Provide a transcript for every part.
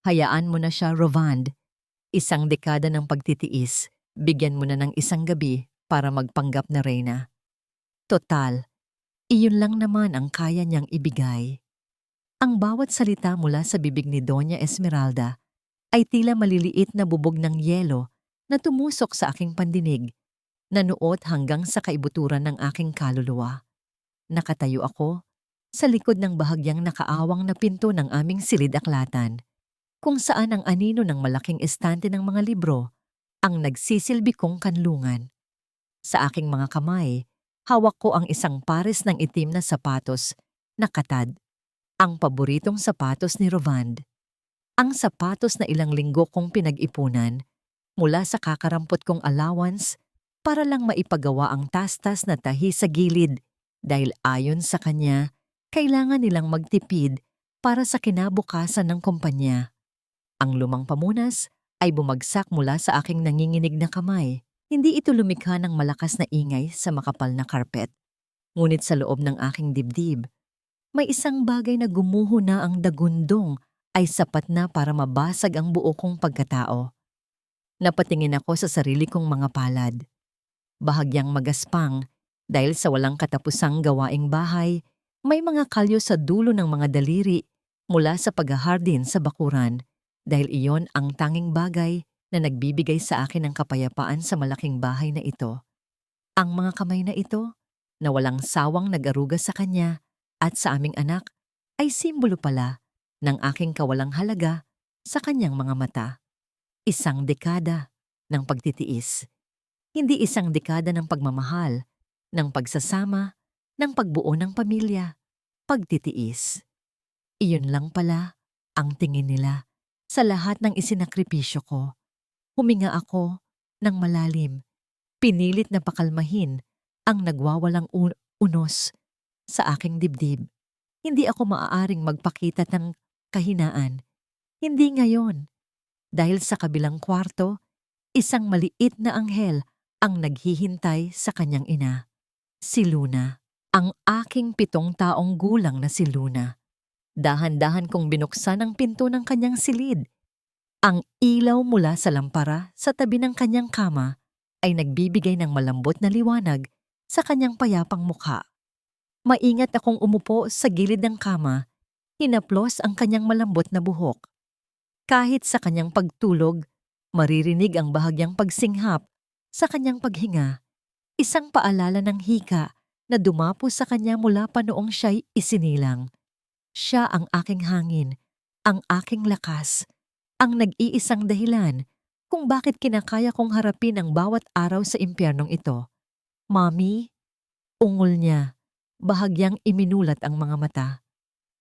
Hayaan mo na siya, Rovand. Isang dekada ng pagtitiis, bigyan mo na ng isang gabi para magpanggap na reyna. Total, iyon lang naman ang kaya niyang ibigay. Ang bawat salita mula sa bibig ni Doña Esmeralda ay tila maliliit na bubog ng yelo na tumusok sa aking pandinig, nanuot hanggang sa kaibuturan ng aking kaluluwa. Nakatayo ako sa likod ng bahagyang nakaawang na pinto ng aming silid-aklatan, kung saan ang anino ng malaking estante ng mga libro ang nagsisilbi kong kanlungan. Sa aking mga kamay, hawak ko ang isang pares ng itim na sapatos na katad, ang paboritong sapatos ni Rovand. Ang sapatos na ilang linggo kong pinag-ipunan mula sa kakarampot kong allowance para lang maipagawa ang tastas na tahi sa gilid dahil ayon sa kanya, kailangan nilang magtipid para sa kinabukasan ng kumpanya. Ang lumang pamunas ay bumagsak mula sa aking nanginginig na kamay. Hindi ito lumikha ng malakas na ingay sa makapal na karpet. Ngunit sa loob ng aking dibdib, may isang bagay na gumuho na ang dagundong ay sapat na para mabasag ang buo kong pagkatao. Napatingin ako sa sarili kong mga palad. Bahagyang magaspang dahil sa walang katapusang gawaing bahay, may mga kalyo sa dulo ng mga daliri mula sa paghahardin sa bakuran dahil iyon ang tanging bagay na nagbibigay sa akin ng kapayapaan sa malaking bahay na ito. Ang mga kamay na ito, na walang sawang nag-aruga sa kanya at sa aming anak, ay simbolo pala ng aking kawalang halaga sa kanyang mga mata. Isang dekada ng pagtitiis. Hindi isang dekada ng pagmamahal, ng pagsasama, ng pagbuo ng pamilya, pagtitiis. Iyon lang pala ang tingin nila sa lahat ng isinakripisyo ko. Huminga ako ng malalim, pinilit na pakalmahin ang nagwawalang unos sa aking dibdib. Hindi ako maaaring magpakita ng kahinaan. Hindi ngayon. Dahil sa kabilang kwarto, isang maliit na anghel ang naghihintay sa kanyang ina. Si Luna, ang aking 7 taong gulang na si Luna. Dahan-dahan kong binuksan ang pinto ng kanyang silid. Ang ilaw mula sa lampara sa tabi ng kanyang kama ay nagbibigay ng malambot na liwanag sa kanyang payapang mukha. Maingat akong umupo sa gilid ng kama, hinaplos ang kanyang malambot na buhok. Kahit sa kanyang pagtulog, maririnig ang bahagyang pagsinghap sa kanyang paghinga, isang paalala ng hika na dumapo sa kanya mula pa noong siya'y isinilang. Siya ang aking hangin, ang aking lakas, ang nag-iisang dahilan kung bakit kinakaya kong harapin ang bawat araw sa impyernong ito. Mami, ungol niya, bahagyang iminulat ang mga mata.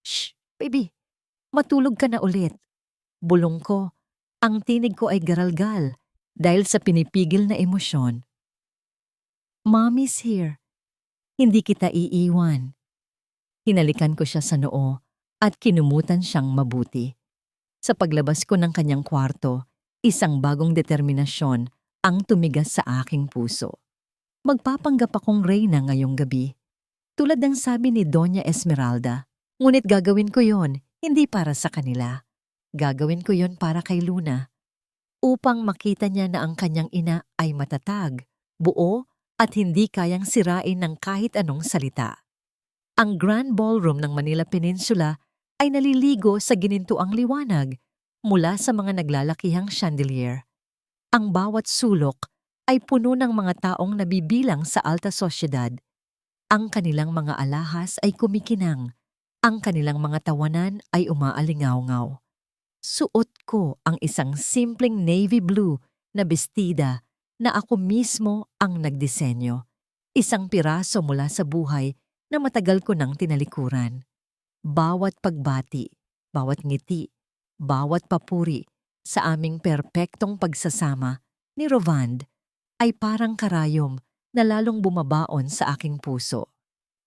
Shh, baby, matulog ka na ulit. Bulong ko, ang tinig ko ay garalgal dahil sa pinipigil na emosyon. Mommy's here. Hindi kita iiwan. Hinalikan ko siya sa noo at kinumutan siyang mabuti. Sa paglabas ko ng kanyang kwarto, isang bagong determinasyon ang tumigas sa aking puso. Magpapanggap akong reyna ngayong gabi, tulad ng sabi ni Doña Esmeralda. Ngunit gagawin ko yon, hindi para sa kanila. Gagawin ko yon para kay Luna, upang makita niya na ang kanyang ina ay matatag, buo at hindi kayang sirain ng kahit anong salita. Ang Grand Ballroom ng Manila Peninsula ay naliligo sa ginintuang liwanag mula sa mga naglalakihang chandelier. Ang bawat sulok ay puno ng mga taong nabibilang sa alta sosyedad. Ang kanilang mga alahas ay kumikinang, ang kanilang mga tawanan ay umaalingaw-ngaw. Suot ko ang isang simpleng navy blue na bestida na ako mismo ang nagdisenyo. Isang piraso mula sa buhay na matagal ko nang tinalikuran. Bawat pagbati, bawat ngiti, bawat papuri sa aming perpektong pagsasama ni Rovand ay parang karayom na lalong bumabaon sa aking puso.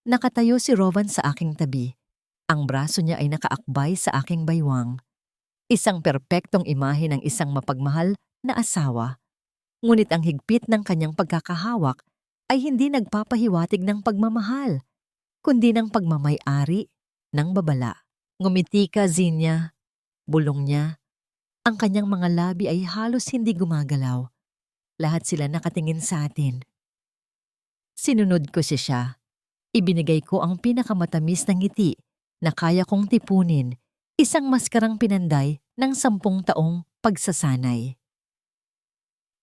Nakatayo si Rovand sa aking tabi. Ang braso niya ay nakaakbay sa aking baywang. Isang perpektong imahe ng isang mapagmahal na asawa. Ngunit ang higpit ng kanyang pagkakahawak ay hindi nagpapahiwatig ng pagmamahal, kundi ng pagmamay-ari ng babala. Ngumiti ka, Zinya. Bulong niya. Ang kanyang mga labi ay halos hindi gumagalaw. Lahat sila nakatingin sa atin. Sinunod ko siya. Ibinigay ko ang pinakamatamis na ngiti na kaya kong tipunin, isang maskarang pinanday ng 10 taong pagsasanay.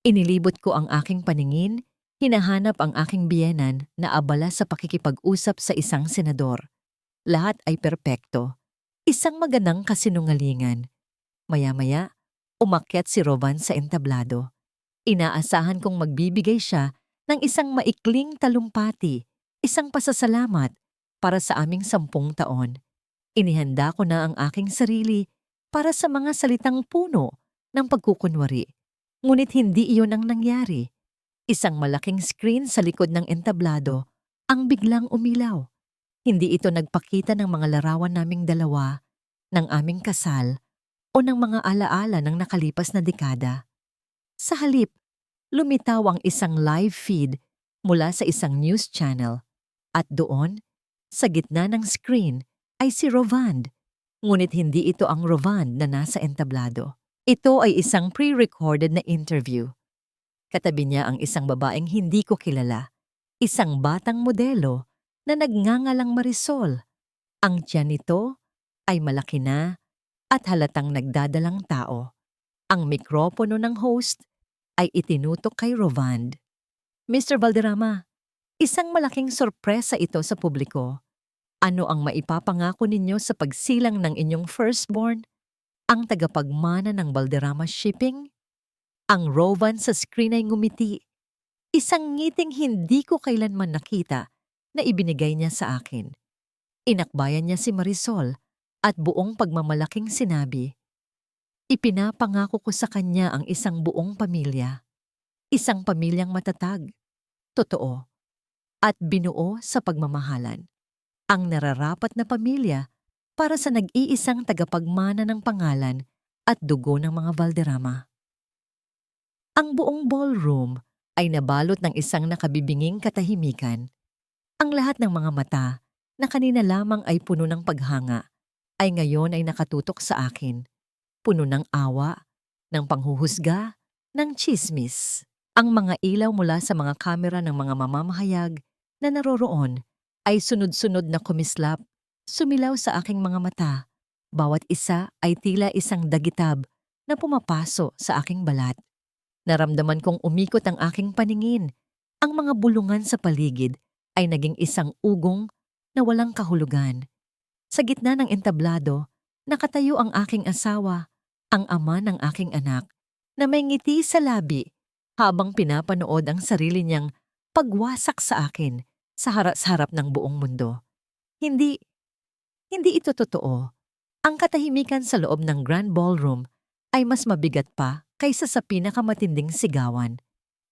Inilibot ko ang aking paningin, hinahanap ang aking biyenan na abala sa pakikipag-usap sa isang senador. Lahat ay perpekto. Isang magandang kasinungalingan. Maya-maya, umakyat si Rovan sa entablado. Inaasahan kong magbibigay siya ng isang maikling talumpati, isang pasasalamat para sa aming 10 taon. Inihanda ko na ang aking sarili para sa mga salitang puno ng pagkukunwari. Ngunit hindi iyon ang nangyari. Isang malaking screen sa likod ng entablado ang biglang umilaw. Hindi ito nagpakita ng mga larawan naming dalawa, ng aming kasal, o ng mga alaala ng nakalipas na dekada. Sa halip, lumitaw ang isang live feed mula sa isang news channel at doon, sa gitna ng screen, ay si Rovand. Ngunit hindi ito ang Rovand na nasa entablado. Ito ay isang pre-recorded na interview. Katabi niya ang isang babaeng hindi ko kilala, isang batang modelo na nagngangalang Marisol. Ang tiyan nito ay malaki na at halatang nagdadalang tao. Ang mikropono ng host ay itinutok kay Rovand. Mr. Valderrama, isang malaking sorpresa ito sa publiko. Ano ang maipapangako ninyo sa pagsilang ng inyong firstborn, ang tagapagmana ng Valderrama Shipping? Ang Rovand sa screen ay ngumiti. Isang ngiting hindi ko kailanman nakita na ibinigay niya sa akin. Inakbayan niya si Marisol at buong pagmamalaking sinabi, ipinapangako ko sa kanya ang isang buong pamilya. Isang pamilyang matatag, totoo, at binuo sa pagmamahalan. Ang nararapat na pamilya para sa nag-iisang tagapagmana ng pangalan at dugo ng mga Valderrama. Ang buong ballroom ay nabalot ng isang nakabibinging katahimikan. Ang lahat ng mga mata na kanina lamang ay puno ng paghanga ay ngayon ay nakatutok sa akin. Puno ng awa, ng panghuhusga, ng tsismis. Ang mga ilaw mula sa mga kamera ng mga mamamahayag na naroroon ay sunod-sunod na kumislap, sumilaw sa aking mga mata. Bawat isa ay tila isang dagitab na pumapaso sa aking balat. Naramdaman kong umikot ang aking paningin. Ang mga bulungan sa paligid ay naging isang ugong na walang kahulugan. Sa gitna ng entablado, nakatayo ang aking asawa, ang ama ng aking anak, na may ngiti sa labi habang pinapanood ang sarili niyang pagwasak sa akin sa harap ng buong mundo. Hindi ito totoo. Ang katahimikan sa loob ng Grand Ballroom ay mas mabigat pa kaysa sa pinakamatinding sigawan.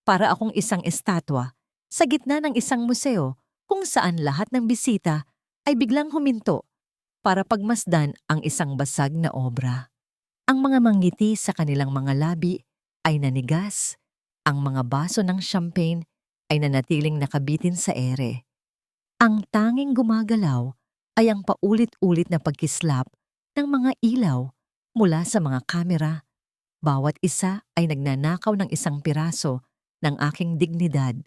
Para akong isang estatwa sa gitna ng isang museo kung saan lahat ng bisita ay biglang huminto para pagmasdan ang isang basag na obra. Ang mga manggiti sa kanilang mga labi ay nanigas, ang mga baso ng champagne ay nanatiling nakabitin sa ere. Ang tanging gumagalaw ay ang paulit-ulit na pagkislap ng mga ilaw mula sa mga kamera. Bawat isa ay nagnanakaw ng isang piraso ng aking dignidad.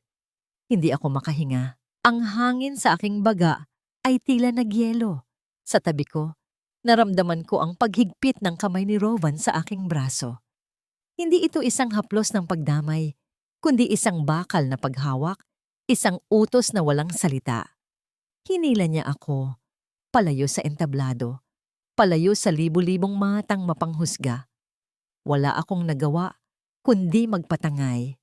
Hindi ako makahinga. Ang hangin sa aking baga ay tila nagyelo. Sa tabi ko, naramdaman ko ang paghigpit ng kamay ni Rovan sa aking braso. Hindi ito isang haplos ng pagdamay, kundi isang bakal na paghawak, isang utos na walang salita. Hinila niya ako, palayo sa entablado, palayo sa libu-libong matang mapanghusga. Wala akong nagawa, kundi magpatangay.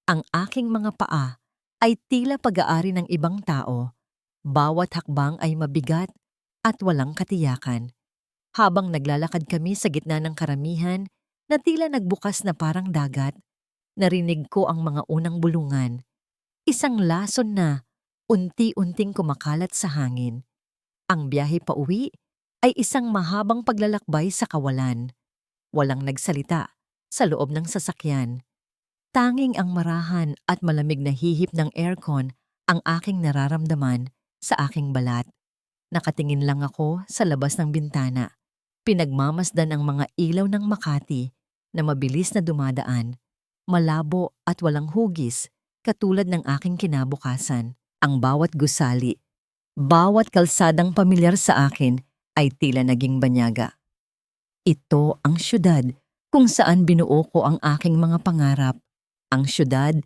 Ang aking mga paa ay tila pag-aari ng ibang tao. Bawat hakbang ay mabigat at walang katiyakan. Habang naglalakad kami sa gitna ng karamihan na tila nagbukas na parang dagat, narinig ko ang mga unang bulungan. Isang lason na unti-unting kumakalat sa hangin. Ang biyahe pauwi ay isang mahabang paglalakbay sa kawalan. Walang nagsalita sa loob ng sasakyan. Tanging ang marahan at malamig na hihip ng aircon ang aking nararamdaman sa aking balat. Nakatingin lang ako sa labas ng bintana. Pinagmamasdan ang mga ilaw ng Makati na mabilis na dumadaan, malabo at walang hugis katulad ng aking kinabukasan. Ang bawat gusali, bawat kalsadang pamilyar sa akin ay tila naging banyaga. Ito ang syudad kung saan binuo ko ang aking mga pangarap. Ang syudad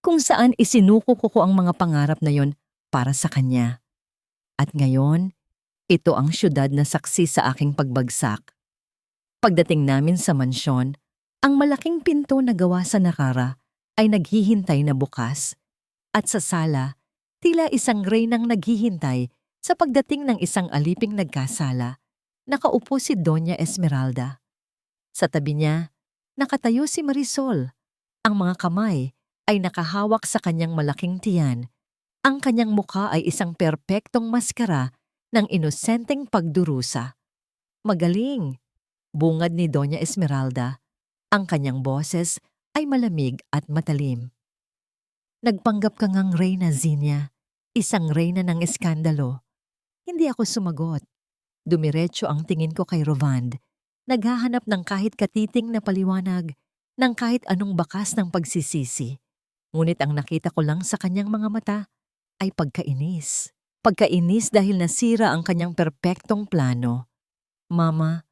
kung saan isinuko ko ang mga pangarap na yon para sa kanya. At ngayon, ito ang syudad na saksi sa aking pagbagsak. Pagdating namin sa mansyon, ang malaking pinto na gawa sa nakara ay naghihintay na bukas. At sa sala, tila isang reynang naghihintay sa pagdating ng isang aliping nagkasala. Nakaupo si Doña Esmeralda. Sa tabi niya, nakatayo si Marisol. Ang mga kamay ay nakahawak sa kanyang malaking tiyan. Ang kanyang mukha ay isang perpektong maskara ng inosenteng pagdurusa. Magaling! Bungad ni Doña Esmeralda. Ang kanyang boses ay malamig at matalim. Nagpanggap ka ngang reyna, Zinia. Isang reyna ng eskandalo. Hindi ako sumagot. Dumiretso ang tingin ko kay Rovand. Naghahanap ng kahit katiting na paliwanag, ng kahit anong bakas ng pagsisisi. Ngunit ang nakita ko lang sa kanyang mga mata ay pagkainis. Pagkainis dahil nasira ang kanyang perpektong plano. Mama,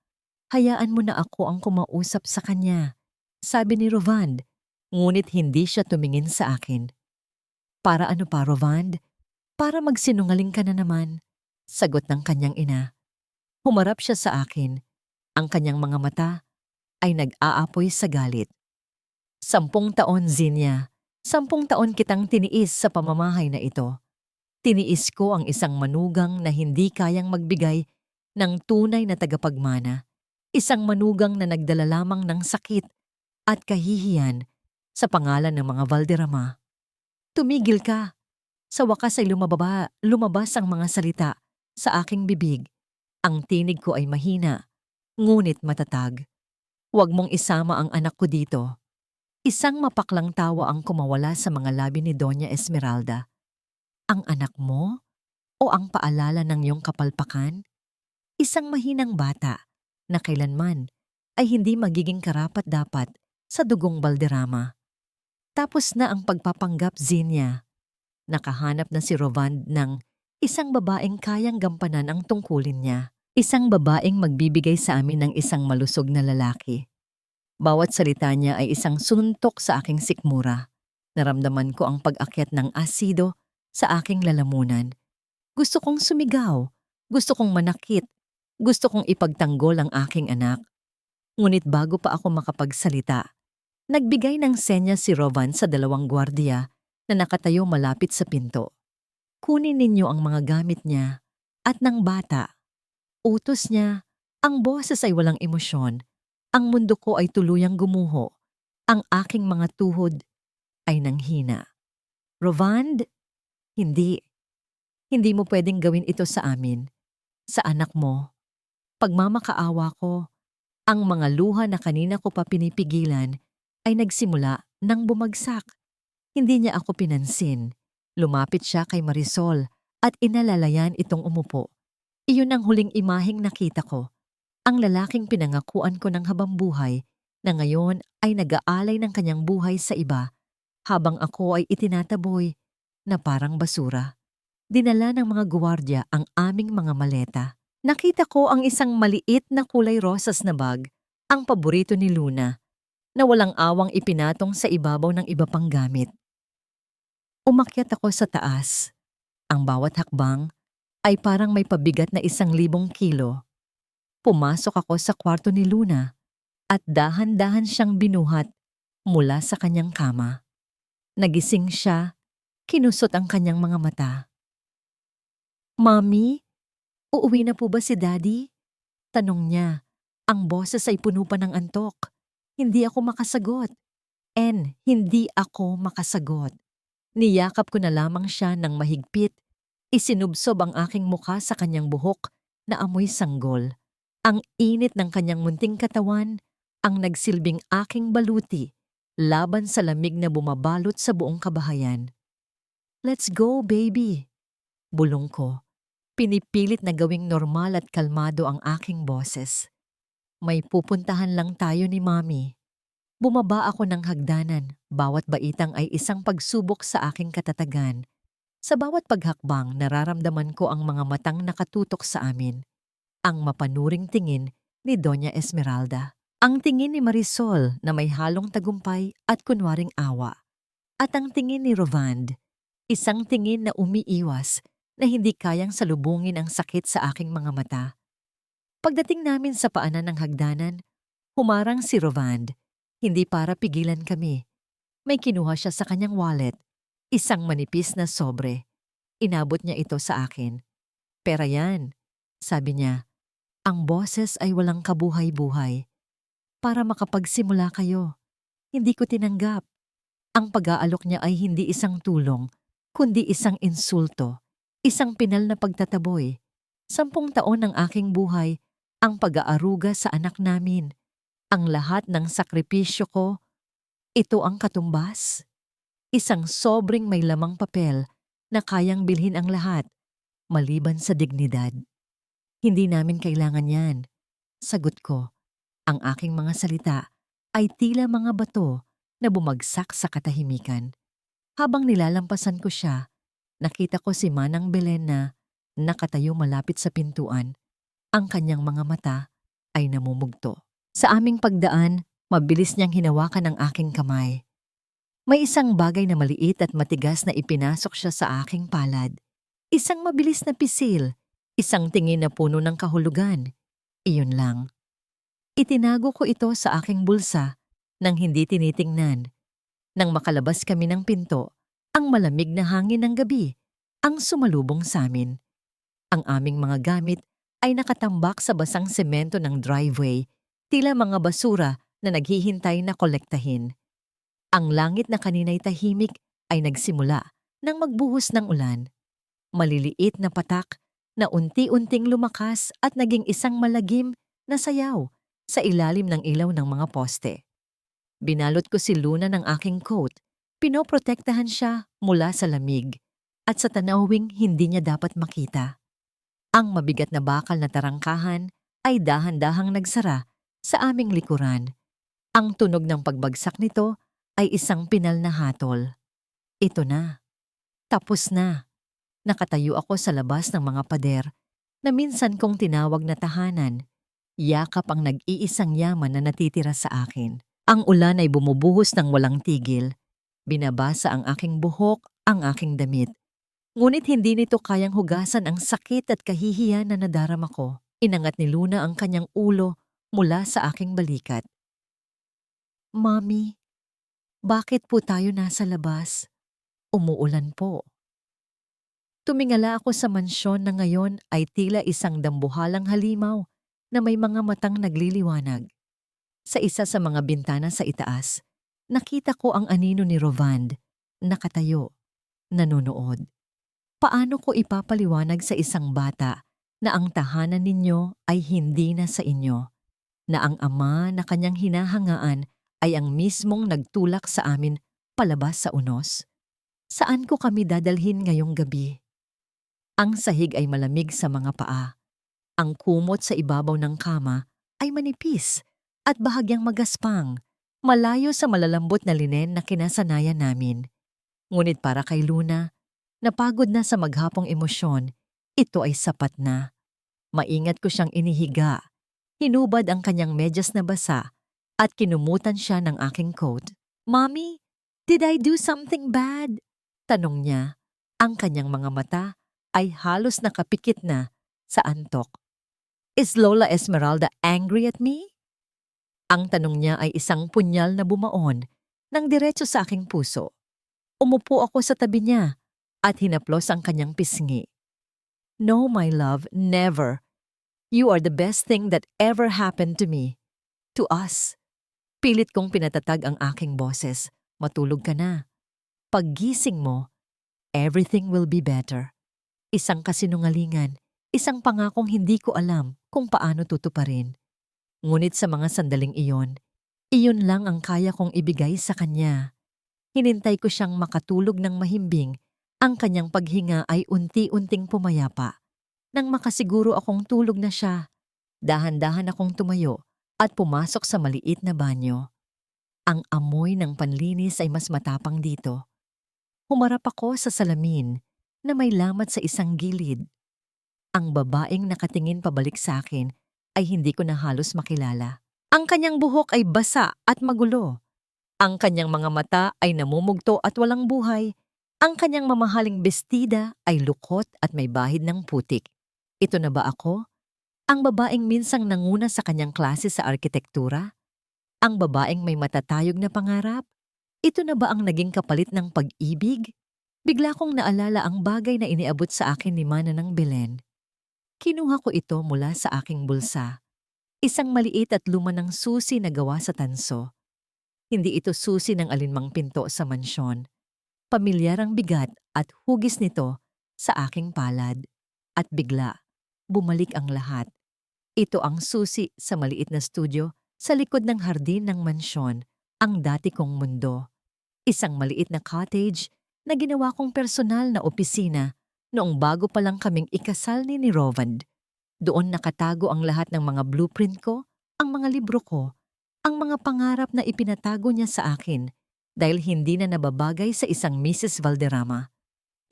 hayaan mo na ako ang kumausap sa kanya, sabi ni Rovand, ngunit hindi siya tumingin sa akin. Para ano pa, Rovand? Para magsinungaling ka na naman, sagot ng kanyang ina. Humarap siya sa akin. Ang kanyang mga mata ay nag-aapoy sa galit. 10 taon, Zinia. 10 taon kitang tiniis sa pamamahay na ito. Tiniis ko ang isang manugang na hindi kayang magbigay ng tunay na tagapagmana. Isang manugang na nagdala lamang ng sakit at kahihiyan sa pangalan ng mga Valderrama. Tumigil ka. Sa wakas ay lumabas ang mga salita sa aking bibig. Ang tinig ko ay mahina, ngunit matatag. Huwag mong isama ang anak ko dito. Isang mapaklang tawa ang kumawala sa mga labi ni Doña Esmeralda. Ang anak mo? O ang paalala ng iyong kapalpakan? Isang mahinang bata na kailanman ay hindi magiging karapat-dapat sa dugong Valderrama. Tapos na ang pagpapanggap, Zinia. Nakahanap na si Rovand ng isang babaeng kayang gampanan ang tungkulin niya. Isang babaeng magbibigay sa amin ng isang malusog na lalaki. Bawat salita niya ay isang sununtok sa aking sikmura. Naramdaman ko ang pag-akyat ng asido sa aking lalamunan. Gusto kong sumigaw, gusto kong manakit, gusto kong ipagtanggol ang aking anak. Ngunit bago pa ako makapagsalita, nagbigay ng senya si Rovand sa 2 gwardiya na nakatayo malapit sa pinto. Kunin ninyo ang mga gamit niya at ng bata. Utos niya, ang boses ay walang emosyon. Ang mundo ko ay tuluyang gumuho. Ang aking mga tuhod ay nanghina. Rovand, hindi. Hindi mo pwedeng gawin ito sa amin. Sa anak mo. Pagmamakaawa ko, ang mga luha na kanina ko pa pinipigilan ay nagsimula nang bumagsak. Hindi niya ako pinansin. Lumapit siya kay Marisol at inalalayan itong umupo. Iyon ang huling imaheng nakita ko. Ang lalaking pinangakuan ko ng habambuhay na ngayon ay nag-aalay ng kanyang buhay sa iba habang ako ay itinataboy na parang basura. Dinala ng mga guwardya ang aming mga maleta. Nakita ko ang isang maliit na kulay rosas na bag, ang paborito ni Luna, na walang awang ipinatong sa ibabaw ng iba pang gamit. Umakyat ako sa taas. Ang bawat hakbang ay parang may pabigat na 1,000 kilo. Pumasok ako sa kwarto ni Luna at dahan-dahan siyang binuhat mula sa kanyang kama. Nagising siya, kinusot ang kanyang mga mata. Mami, uuwi na po ba si Daddy? Tanong niya. Ang boses ay puno pa ng antok. Hindi ako makasagot. Hindi ako makasagot. Niyakap ko na lamang siya ng mahigpit. Isinubsob ang aking mukha sa kanyang buhok na amoy sanggol. Ang init ng kanyang munting katawan ang nagsilbing aking baluti laban sa lamig na bumabalot sa buong kabahayan. Let's go, baby! Bulong ko. Pinipilit na gawing normal at kalmado ang aking boses. May pupuntahan lang tayo ni Mami. Bumaba ako ng hagdanan. Bawat baitang ay isang pagsubok sa aking katatagan. Sa bawat paghakbang, nararamdaman ko ang mga matang nakatutok sa amin. Ang mapanuring tingin ni Doña Esmeralda. Ang tingin ni Marisol na may halong tagumpay at kunwaring awa. At ang tingin ni Rovand, isang tingin na umiiwas na hindi kayang salubungin ang sakit sa aking mga mata. Pagdating namin sa paanan ng hagdanan, humarang si Rovand, hindi para pigilan kami. May kinuha siya sa kanyang wallet, isang manipis na sobre. Inabot niya ito sa akin. Pera yan, sabi niya. Ang boses ay walang kabuhay-buhay. Para makapagsimula kayo. Hindi ko tinanggap. Ang pag-aalok niya ay hindi isang tulong, kundi isang insulto, isang pinal na pagtataboy. 10 taon ng aking buhay, ang pag-aaruga sa anak namin, ang lahat ng sakripisyo ko, ito ang katumbas. Isang sobrang may lamang papel na kayang bilhin ang lahat, maliban sa dignidad. Hindi namin kailangan yan. Sagot ko. Ang aking mga salita ay tila mga bato na bumagsak sa katahimikan. Habang nilalampasan ko siya, nakita ko si Manang Belen na nakatayo malapit sa pintuan. Ang kanyang mga mata ay namumugto. Sa aming pagdaan, mabilis niyang hinawakan ang aking kamay. May isang bagay na maliit at matigas na ipinasok siya sa aking palad. Isang mabilis na pisil, isang tingin na puno ng kahulugan. Iyon lang. Itinago ko ito sa aking bulsa nang hindi tinitingnan. Nang makalabas kami ng pinto, ang malamig na hangin ng gabi ang sumalubong sa amin. Ang aming mga gamit ay nakatambak sa basang semento ng driveway, tila mga basura na naghihintay na kolektahin. Ang langit na kanina'y tahimik ay nagsimula nang magbuhos ng ulan. Maliliit na patak na unti-unting lumakas at naging isang malagim na sayaw sa ilalim ng ilaw ng mga poste. Binalot ko si Luna ng aking coat, pinoprotektahan siya mula sa lamig at sa tanawing hindi niya dapat makita. Ang mabigat na bakal na tarangkahan ay dahan-dahang nagsara sa aming likuran. Ang tunog ng pagbagsak nito ay isang pinal na hatol. Ito na. Tapos na. Nakatayo ako sa labas ng mga pader na minsan kong tinawag na tahanan. Yakap ang nag-iisang yaman na natitira sa akin. Ang ulan ay bumubuhos ng walang tigil. Binabasa ang aking buhok, ang aking damit. Ngunit hindi nito kayang hugasan ang sakit at kahihiyan na nadarama ko. Inangat ni Luna ang kanyang ulo mula sa aking balikat. Mami, bakit po tayo nasa labas? Umuulan po. Tumingala ako sa mansyon na ngayon ay tila isang dambuhalang halimaw na may mga matang nagliliwanag. Sa isa sa mga bintana sa itaas, nakita ko ang anino ni Rovand, nakatayo, nanonood. Paano ko ipapaliwanag sa isang bata na ang tahanan ninyo ay hindi na sa inyo, na ang ama na kanyang hinahangaan ay ang mismong nagtulak sa amin palabas sa unos? Saan ko kami dadalhin ngayong gabi? Ang sahig ay malamig sa mga paa. Ang kumot sa ibabaw ng kama ay manipis at bahagyang magaspang, malayo sa malalambot na linen na kinasanayan namin. Ngunit para kay Luna, napagod na sa maghapong emosyon, ito ay sapat na. Maingat ko siyang inihiga, hinubad ang kanyang medyas na basa at kinumutan siya ng aking coat. Mommy, did I do something bad? Tanong niya. Ang kanyang mga mata ay halos nakapikit na sa antok. Is Lola Esmeralda angry at me? Ang tanong niya ay isang punyal na bumaon ng diretso sa aking puso. Umupo ako sa tabi niya at hinaplos ang kanyang pisngi. No, my love, never. You are the best thing that ever happened to me. To us. Pilit kong pinatatag ang aking boses. Matulog ka na. Paggising mo, everything will be better. Isang kasinungalingan, isang pangakong hindi ko alam kung paano tutuparin. Ngunit sa mga sandaling iyon lang ang kaya kong ibigay sa kanya. Hinintay ko siyang makatulog ng mahimbing, ang kanyang paghinga ay unti-unting pumayapa. Nang makasiguro akong tulog na siya, dahan-dahan akong tumayo at pumasok sa maliit na banyo. Ang amoy ng panlinis ay mas matapang dito. Humarap ako sa salamin na may lamat sa isang gilid. Ang babaeng nakatingin pabalik sa akin ay hindi ko na halos makilala. Ang kanyang buhok ay basa at magulo. Ang kanyang mga mata ay namumugto at walang buhay. Ang kanyang mamahaling bestida ay lukot at may bahid ng putik. Ito na ba ako? Ang babaeng minsang nanguna sa kanyang klase sa arkitektura? Ang babaeng may matatayog na pangarap? Ito na ba ang naging kapalit ng pag-ibig? Bigla kong naalala ang bagay na iniabot sa akin ni Mana ng Belen. Kinuha ko ito mula sa aking bulsa. Isang maliit at luma ng susi na gawa sa tanso. Hindi ito susi ng alinmang pinto sa mansyon. Pamilyar ang bigat at hugis nito sa aking palad. At bigla, bumalik ang lahat. Ito ang susi sa maliit na studio sa likod ng hardin ng mansyon, ang dati kong mundo. Isang maliit na cottage na ginawa kong personal na opisina noong bago pa lang kaming ikasal ni Rovand. Doon nakatago ang lahat ng mga blueprint ko, ang mga libro ko, ang mga pangarap na ipinatago niya sa akin dahil hindi na nababagay sa isang Mrs. Valderrama.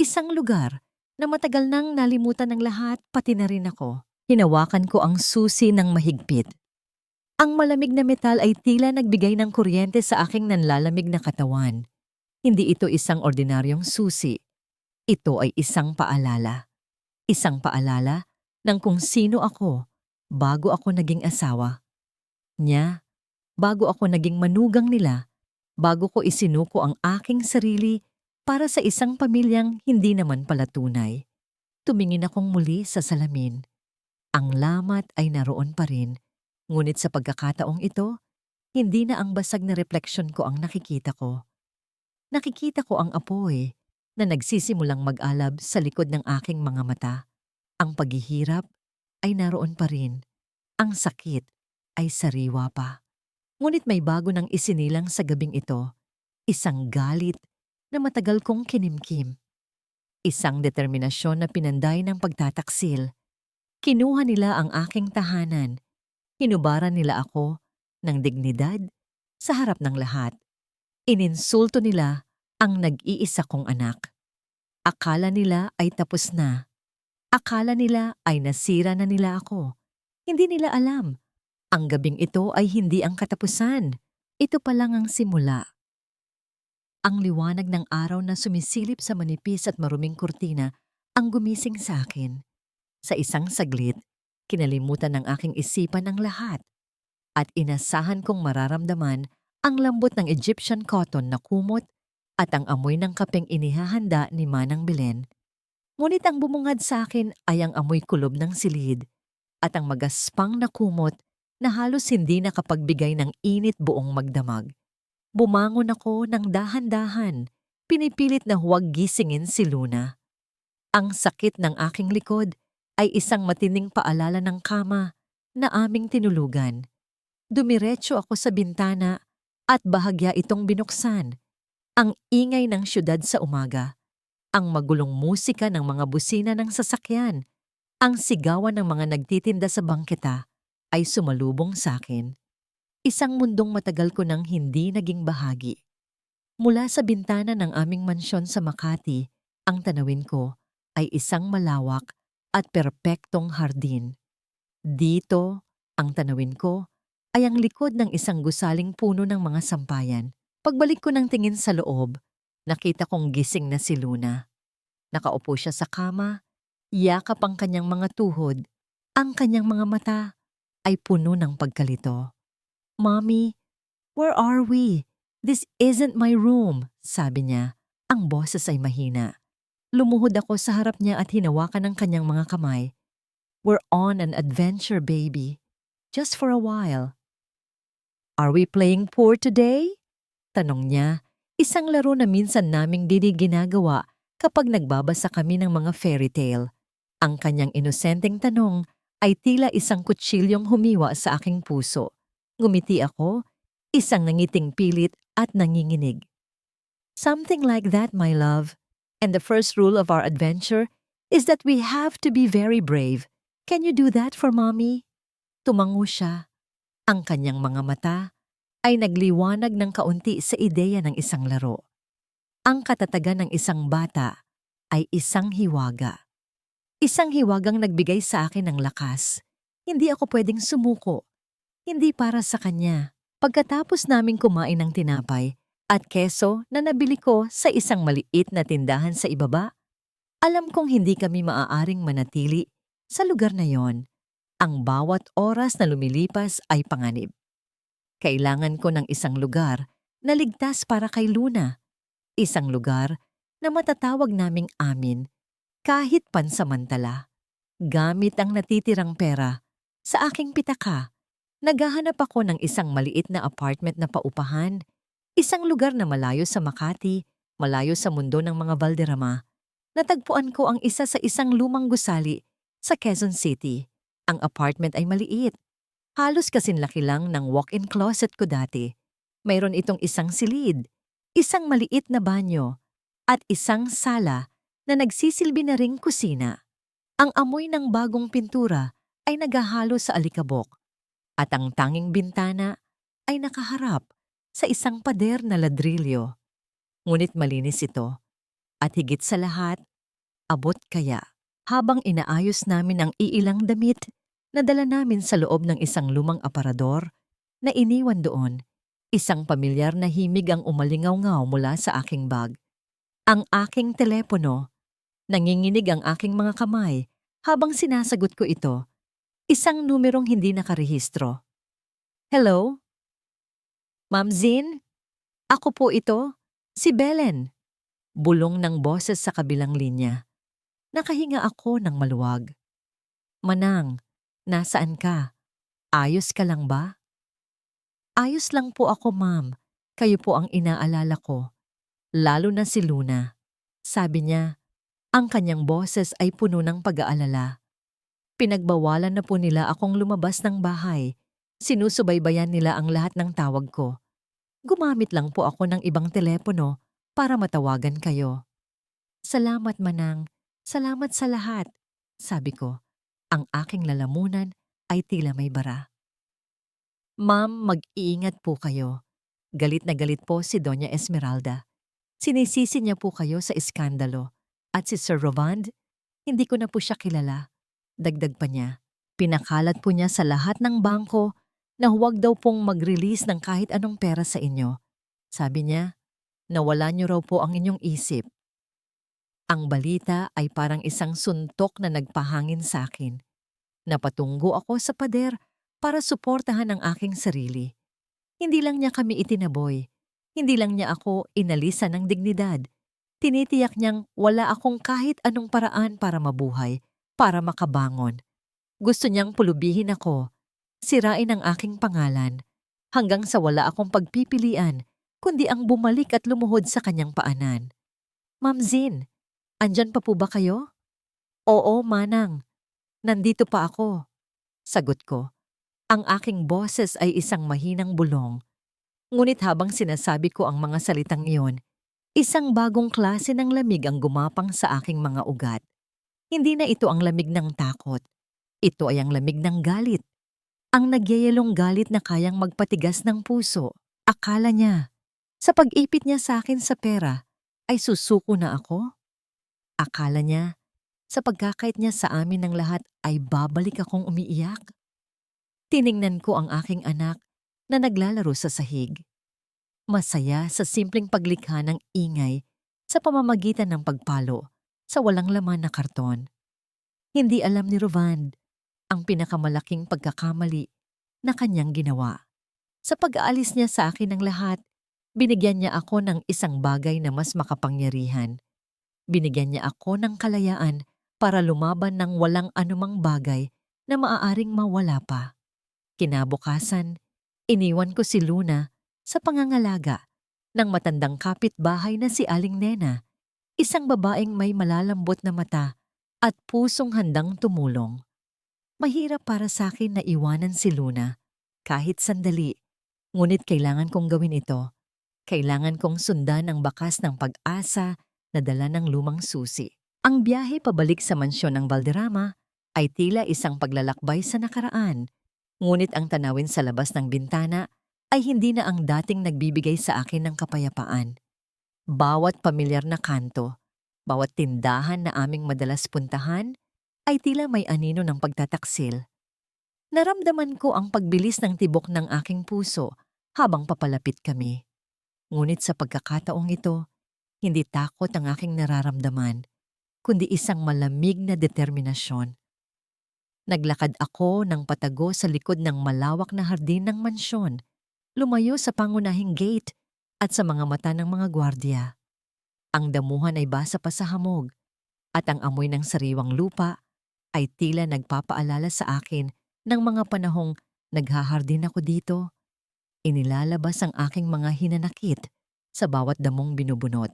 Isang lugar na matagal nang nalimutan ng lahat, pati na rin ako. Hinawakan ko ang susi ng mahigpit. Ang malamig na metal ay tila nagbigay ng kuryente sa aking nanlalamig na katawan. Hindi ito isang ordinaryong susi. Ito ay isang paalala. Isang paalala ng kung sino ako bago ako naging asawa niya, bago ako naging manugang nila, bago ko isinuko ang aking sarili para sa isang pamilyang hindi naman pala tunay. Tumingin akong muli sa salamin. Ang lamat ay naroon pa rin, ngunit sa pagkakataong ito, hindi na ang basag na refleksyon ko ang nakikita ko. Nakikita ko ang apoy na nagsisimulang mag-alab sa likod ng aking mga mata. Ang paghihirap ay naroon pa rin. Ang sakit ay sariwa pa. Ngunit may bago nang isinilang sa gabing ito. Isang galit na matagal kong kinimkim. Isang determinasyon na pinanday ng pagtataksil. Kinuha nila ang aking tahanan. Hinubaran nila ako ng dignidad sa harap ng lahat. Ininsulto nila ang nag-iisa kong anak. Akala nila ay tapos na. Akala nila ay nasira na nila ako. Hindi nila alam. Ang gabing ito ay hindi ang katapusan. Ito pa lang ang simula. Ang liwanag ng araw na sumisilip sa manipis at maruming kurtina ang gumising sa akin. Sa isang saglit, kinalimutan ng aking isipan ang lahat at inasahan kong mararamdaman ang lambot ng Egyptian cotton na kumot at ang amoy ng kapeng inihahanda ni Manang Belen. Ngunit ang bumungad sa akin ay ang amoy kulob ng silid at ang magaspang na kumot na halos hindi nakapagbigay ng init buong magdamag. Bumangon ako ng dahan-dahan, pinipilit na huwag gisingin si Luna. Ang sakit ng aking likod ay isang matinding paalala ng kama na aming tinulugan. Dumiretso ako sa bintana at bahagya itong binuksan. Ang ingay ng syudad sa umaga, ang magulong musika ng mga busina ng sasakyan, ang sigawan ng mga nagtitinda sa bangketa ay sumalubong sa akin. Isang mundong matagal ko nang hindi naging bahagi. Mula sa bintana ng aming mansyon sa Makati, ang tanawin ko ay isang malawak at perpektong hardin. Dito, ang tanawin ko ay ang likod ng isang gusaling puno ng mga sampayan. Pagbalik ko ng tingin sa loob, nakita kong gising na si Luna. Nakaupo siya sa kama, yakap ang kanyang mga tuhod, ang kanyang mga mata ay puno ng pagkalito. "Mommy, where are we? This isn't my room," sabi niya. Ang boses ay mahina. Lumuhod ako sa harap niya at hinawakan ang kanyang mga kamay. "We're on an adventure, baby. Just for a while." "Are we playing poor today?" Tanong niya, isang laro na minsan naming ginagawa kapag nagbabasa kami ng mga fairy tale. Ang kanyang inosenteng tanong ay tila isang kutsilyong humiwa sa aking puso. Ngumiti ako, isang nangiting pilit at nanginginig. "Something like that, my love. And the first rule of our adventure is that we have to be very brave. Can you do that for mommy?" Tumango siya. Ang kanyang mga mata ay nagliwanag ng kaunti sa ideya ng isang laro. Ang katatagan ng isang bata ay isang hiwaga. Isang hiwagang nagbigay sa akin ng lakas. Hindi ako pwedeng sumuko. Hindi para sa kanya. Pagkatapos naming kumain ng tinapay at keso na nabili ko sa isang maliit na tindahan sa ibaba, alam kong hindi kami maaaring manatili sa lugar na yon. Ang bawat oras na lumilipas ay panganib. Kailangan ko ng isang lugar na ligtas para kay Luna. Isang lugar na matatawag naming amin kahit pansamantala. Gamit ang natitirang pera sa aking pitaka, naghahanap ako ng isang maliit na apartment na paupahan, isang lugar na malayo sa Makati, malayo sa mundo ng mga Valderrama. Natagpuan ko ang isa sa isang lumang gusali sa Quezon City. Ang apartment ay maliit. Halos kasinlaki lang ng walk-in closet ko dati. Mayroon itong isang silid, isang maliit na banyo, at isang sala na nagsisilbi na ring kusina. Ang amoy ng bagong pintura ay naghahalo sa alikabok, at ang tanging bintana ay nakaharap sa isang pader na ladrilyo. Ngunit malinis ito, at higit sa lahat, abot kaya. Habang inaayos namin ang iilang damit, nadala namin sa loob ng isang lumang aparador na iniwan doon. Isang pamilyar na himig ang umalingaw-ngaw mula sa aking bag. Ang aking telepono. Nanginginig ang aking mga kamay habang sinasagot ko ito. Isang numerong hindi nakarehistro. Hello? Ma'am Zin? Ako po ito, si Belen. Bulong ng boses sa kabilang linya. Nakahinga ako ng maluwag. Manang, nasaan ka? Ayos ka lang ba? Ayos lang po ako, ma'am. Kayo po ang inaalala ko. Lalo na si Luna. Sabi niya, ang kanyang boses ay puno ng pag-aalala. Pinagbawalan na po nila akong lumabas ng bahay. Sinusubaybayan nila ang lahat ng tawag ko. Gumamit lang po ako ng ibang telepono para matawagan kayo. Salamat, Manang. Salamat sa lahat. Sabi ko, ang aking lalamunan ay tila may bara. Ma'am, mag-iingat po kayo. Galit na galit po si Doña Esmeralda. Sinisisi niya po kayo sa iskandalo. At si Sir Rovand, hindi ko na po siya kilala. Dagdag pa niya, pinakalat po niya sa lahat ng bangko na huwag daw pong mag-release ng kahit anong pera sa inyo. Sabi niya, nawala niyo raw po ang inyong isip. Ang balita ay parang isang suntok na nagpahangin sa akin. Napatunggo ako sa pader para suportahan ang aking sarili. Hindi lang niya kami itinaboy. Hindi lang niya ako inalisan ng dignidad. Tinitiyak niyang wala akong kahit anong paraan para mabuhay, para makabangon. Gusto niyang pulubihin ako, sirain ang aking pangalan, hanggang sa wala akong pagpipilian, kundi ang bumalik at lumuhod sa kanyang paanan. Ma'am Zin, andyan pa po ba kayo? Oo, Manang. Nandito pa ako. Sagot ko. Ang aking boses ay isang mahinang bulong. Ngunit habang sinasabi ko ang mga salitang iyon, isang bagong klase ng lamig ang gumapang sa aking mga ugat. Hindi na ito ang lamig ng takot. Ito ay ang lamig ng galit. Ang nagyayalong galit na kayang magpatigas ng puso. Akala niya, sa pag-ipit niya sa akin sa pera, ay susuko na ako? Akala niya, sa pagkakait niya sa amin ng lahat ay babalik akong umiiyak? Tiningnan ko ang aking anak na naglalaro sa sahig. Masaya sa simpleng paglikha ng ingay sa pamamagitan ng pagpalo sa walang laman na karton. Hindi alam ni Rovand ang pinakamalaking pagkakamali na kanyang ginawa. Sa pag-aalis niya sa akin ng lahat, binigyan niya ako ng isang bagay na mas makapangyarihan. Binigyan niya ako ng kalayaan para lumaban ng walang anumang bagay na maaaring mawala pa. Kinabukasan, iniwan ko si Luna sa pangangalaga ng matandang kapitbahay na si Aling Nena, isang babaeng may malalambot na mata at pusong handang tumulong. Mahirap para sa akin na iwanan si Luna, kahit sandali, ngunit kailangan kong gawin ito. Kailangan kong sundan ang bakas ng pag-asa na dala ng lumang susi. Ang biyahe pabalik sa mansyon ng Valderrama ay tila isang paglalakbay sa nakaraan, ngunit ang tanawin sa labas ng bintana ay hindi na ang dating nagbibigay sa akin ng kapayapaan. Bawat pamilyar na kanto, bawat tindahan na aming madalas puntahan, ay tila may anino ng pagtataksil. Naramdaman ko ang pagbilis ng tibok ng aking puso habang papalapit kami. Ngunit sa pagkakataong ito, hindi takot ang aking nararamdaman, kundi isang malamig na determinasyon. Naglakad ako ng patago sa likod ng malawak na hardin ng mansyon, lumayo sa pangunahing gate at sa mga mata ng mga gwardiya. Ang damuhan ay basa pa sa hamog at ang amoy ng sariwang lupa ay tila nagpapaalala sa akin ng mga panahong naghahardin ako dito. Inilalabas ang aking mga hinanakit sa bawat damong binubunot.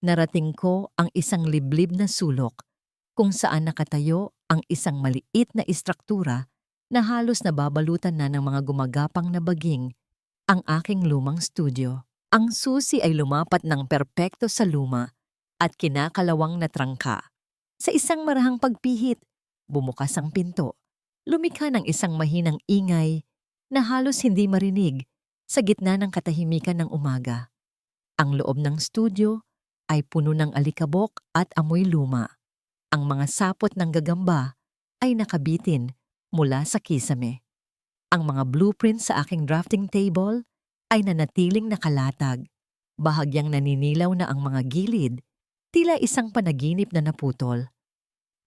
Narating ko ang isang liblib na sulok kung saan nakatayo ang isang maliit na istruktura na halos nababalutan na ng mga gumagapang na baging, ang aking lumang studio. Ang susi ay lumapat ng perpekto sa luma at kinakalawang na trangka. Sa isang marahang pagpihit, bumukas ang pinto. Lumikha ng isang mahinang ingay na halos hindi marinig sa gitna ng katahimikan ng umaga. Ang loob ng studio ay puno ng alikabok at amoy luma. Ang mga sapot ng gagamba ay nakabitin mula sa kisame. Ang mga blueprints sa aking drafting table ay nanatiling nakalatag. Bahagyang naninilaw na ang mga gilid, tila isang panaginip na naputol.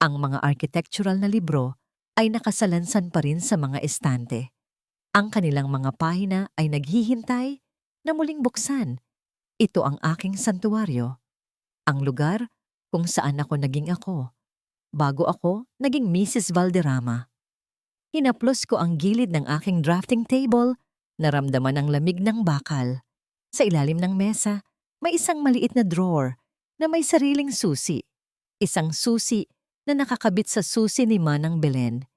Ang mga architectural na libro ay nakasalansan pa rin sa mga estante. Ang kanilang mga pahina ay naghihintay na muling buksan. Ito ang aking santuwaryo. Ang lugar kung saan ako naging ako, bago ako naging Mrs. Valderrama. Hinaplos ko ang gilid ng aking drafting table, naramdaman ang lamig ng bakal. Sa ilalim ng mesa, may isang maliit na drawer na may sariling susi. Isang susi na nakakabit sa susi ni Manang Belen.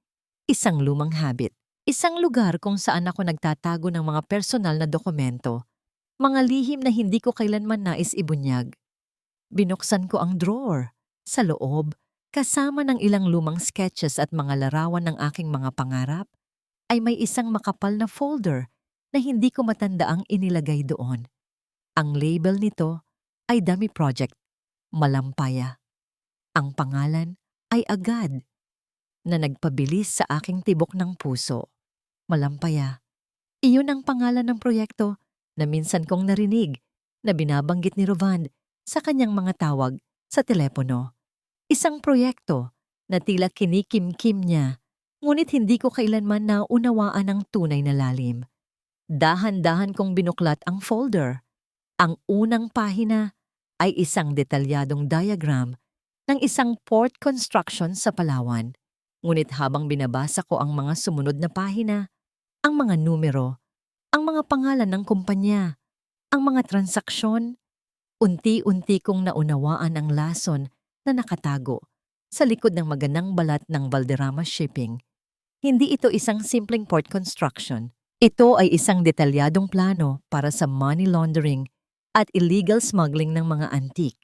Isang lumang habit. Isang lugar kung saan ako nagtatago ng mga personal na dokumento. Mga lihim na hindi ko kailanman nais ibunyag. Binuksan ko ang drawer. Sa loob, kasama ng ilang lumang sketches at mga larawan ng aking mga pangarap, ay may isang makapal na folder na hindi ko matanda ang inilagay doon. Ang label nito ay Dummy Project, Malampaya. Ang pangalan ay agad na nagpabilis sa aking tibok ng puso. Malampaya. Iyon ang pangalan ng proyekto na minsan kong narinig na binabanggit ni Rovand sa kanyang mga tawag sa telepono. Isang proyekto na tila kinikim-kim niya, ngunit hindi ko kailanman naunawaan ang tunay na lalim. Dahan-dahan kong binuklat ang folder. Ang unang pahina ay isang detalyadong diagram ng isang port construction sa Palawan. Ngunit habang binabasa ko ang mga sumunod na pahina, ang mga numero, ang mga pangalan ng kumpanya, ang mga transaksyon, unti-unti kong naunawaan ang lason na nakatago sa likod ng magandang balat ng Valderrama Shipping. Hindi ito isang simpleng port construction. Ito ay isang detalyadong plano para sa money laundering at illegal smuggling ng mga antique.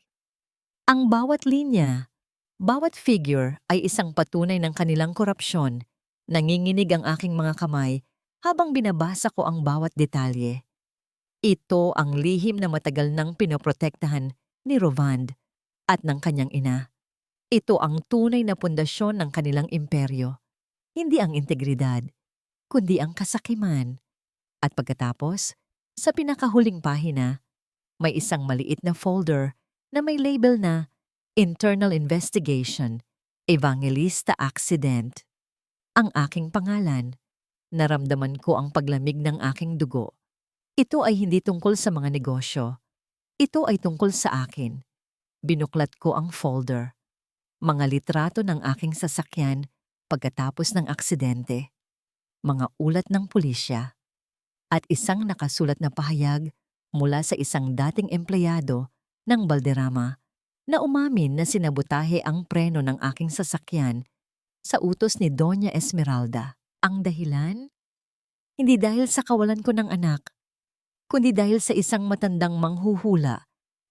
Ang bawat linya, bawat figure ay isang patunay ng kanilang korupsyon. Nanginginig ang aking mga kamay habang binabasa ko ang bawat detalye. Ito ang lihim na matagal nang pinoprotektahan ni Rovand at ng kanyang ina. Ito ang tunay na pundasyon ng kanilang imperyo. Hindi ang integridad, kundi ang kasakiman. At pagkatapos, sa pinakahuling pahina, may isang maliit na folder na may label na Internal Investigation, Evangelista Accident. Ang aking pangalan. Naramdaman ko ang paglamig ng aking dugo. Ito ay hindi tungkol sa mga negosyo. Ito ay tungkol sa akin. Binuklat ko ang folder. Mga litrato ng aking sasakyan pagkatapos ng aksidente. Mga ulat ng pulisya. At isang nakasulat na pahayag mula sa isang dating empleyado ng Valderrama na umamin na sinabotahe ang preno ng aking sasakyan sa utos ni Doña Esmeralda. Ang dahilan? Hindi dahil sa kawalan ko ng anak, kundi dahil sa isang matandang manghuhula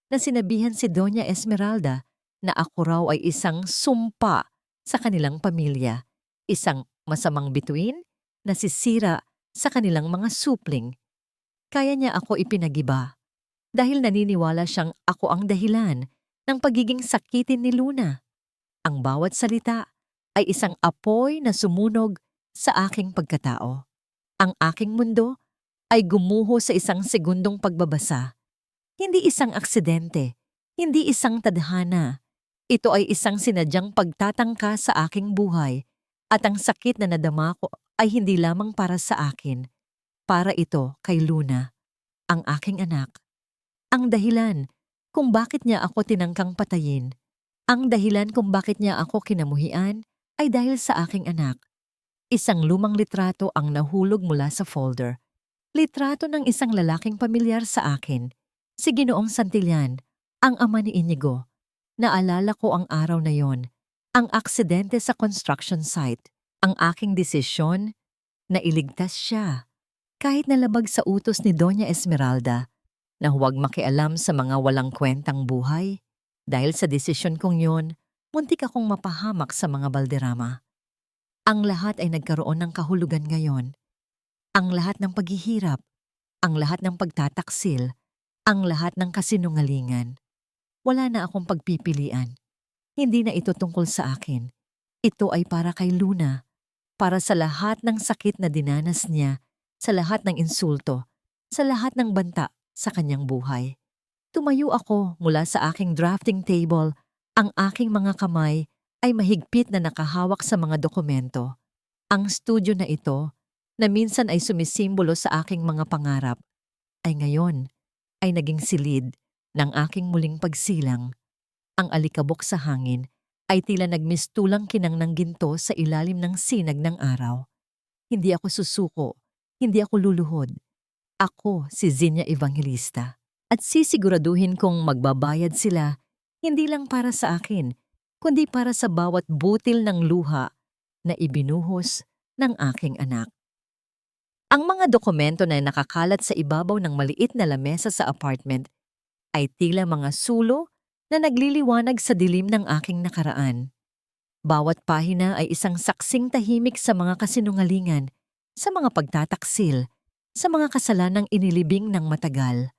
na sinabihan si Doña Esmeralda na ako raw ay isang sumpa sa kanilang pamilya, isang masamang bituin na sisira sa kanilang mga supling. kaya niya ako ipinagiba dahil naniniwala siyang ako ang dahilan ng pagiging sakitin ni Luna. Ang bawat salita ay isang apoy na sumunog sa aking pagkatao. Ang aking mundo ay gumuho sa isang segundong pagbabasa. Hindi isang aksidente, hindi isang tadhana. Ito ay isang sinadyang pagtatangka sa aking buhay at ang sakit na nadama ko ay hindi lamang para sa akin. Para ito kay Luna, ang aking anak. Ang dahilan kung bakit niya ako tinangkang patayin. Ang dahilan kung bakit niya ako kinamuhian ay dahil sa aking anak. Isang lumang litrato ang nahulog mula sa folder. Litrato ng isang lalaking pamilyar sa akin. Si Ginoong Santillan, ang ama ni Inigo. Naalala ko ang araw na yon, ang aksidente sa construction site, ang aking desisyon na iligtas siya. Kahit nalabag sa utos ni Doña Esmeralda na huwag makialam sa mga walang kwentang buhay. Dahil sa desisyon kong yon, muntik akong mapahamak sa mga Valderrama. Ang lahat ay nagkaroon ng kahulugan ngayon. Ang lahat ng paghihirap, ang lahat ng pagtataksil, ang lahat ng kasinungalingan. Wala na akong pagpipilian. Hindi na ito tungkol sa akin. Ito ay para kay Luna, para sa lahat ng sakit na dinanas niya, sa lahat ng insulto, sa lahat ng banta sa kanyang buhay. Tumayo ako mula sa aking drafting table. Ang aking mga kamay ay mahigpit na nakahawak sa mga dokumento. Ang studio na ito, na minsan ay sumisimbolo sa aking mga pangarap, ay ngayon ay naging silid ng aking muling pagsilang. Ang alikabok sa hangin ay tila nagmistulang kinang ng ginto sa ilalim ng sinag ng araw. Hindi ako susuko, hindi ako luluhod. Ako si Zinya Evangelista. At sisiguraduhin kong magbabayad sila hindi lang para sa akin, kundi para sa bawat butil ng luha na ibinuhos ng aking anak. Ang mga dokumento na nakakalat sa ibabaw ng maliit na lamesa sa apartment ay tila mga sulo na nagliliwanag sa dilim ng aking nakaraan. Bawat pahina ay isang saksing tahimik sa mga kasinungalingan, sa mga pagtataksil, sa mga kasalanang inilibing ng matagal.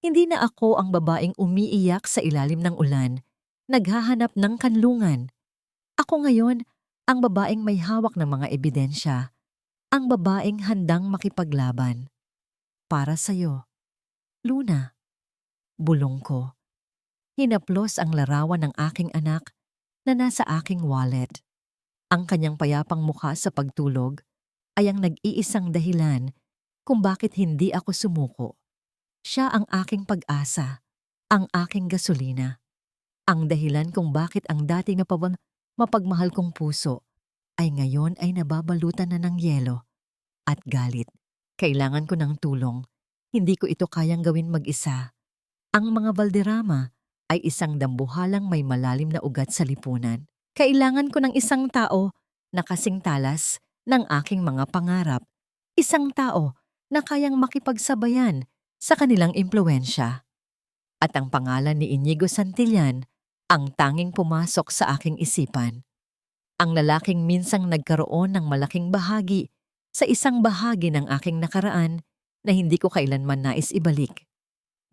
Hindi na ako ang babaeng umiiyak sa ilalim ng ulan, naghahanap ng kanlungan. Ako ngayon ang babaeng may hawak ng mga ebidensya, ang babaeng handang makipaglaban. Para sa'yo, Luna. Bulong ko. Hinaplos ang larawan ng aking anak na nasa aking wallet. Ang kanyang payapang mukha sa pagtulog ay ang nag-iisang dahilan kung bakit hindi ako sumuko. Siya ang aking pag-asa, ang aking gasolina. Ang dahilan kung bakit ang dating mapagmahal kong puso ay ngayon ay nababalutan na ng yelo at galit. Kailangan ko ng tulong. Hindi ko ito kayang gawin mag-isa. Ang mga Valderrama ay isang dambuhalang may malalim na ugat sa lipunan. Kailangan ko ng isang tao na kasing talas ng aking mga pangarap. Isang tao na kayang makipagsabayan sa kanilang impluwensya. At ang pangalan ni Inigo Santillan ang tanging pumasok sa aking isipan. Ang lalaking minsang nagkaroon ng malaking bahagi sa isang bahagi ng aking nakaraan na hindi ko kailanman nais ibalik.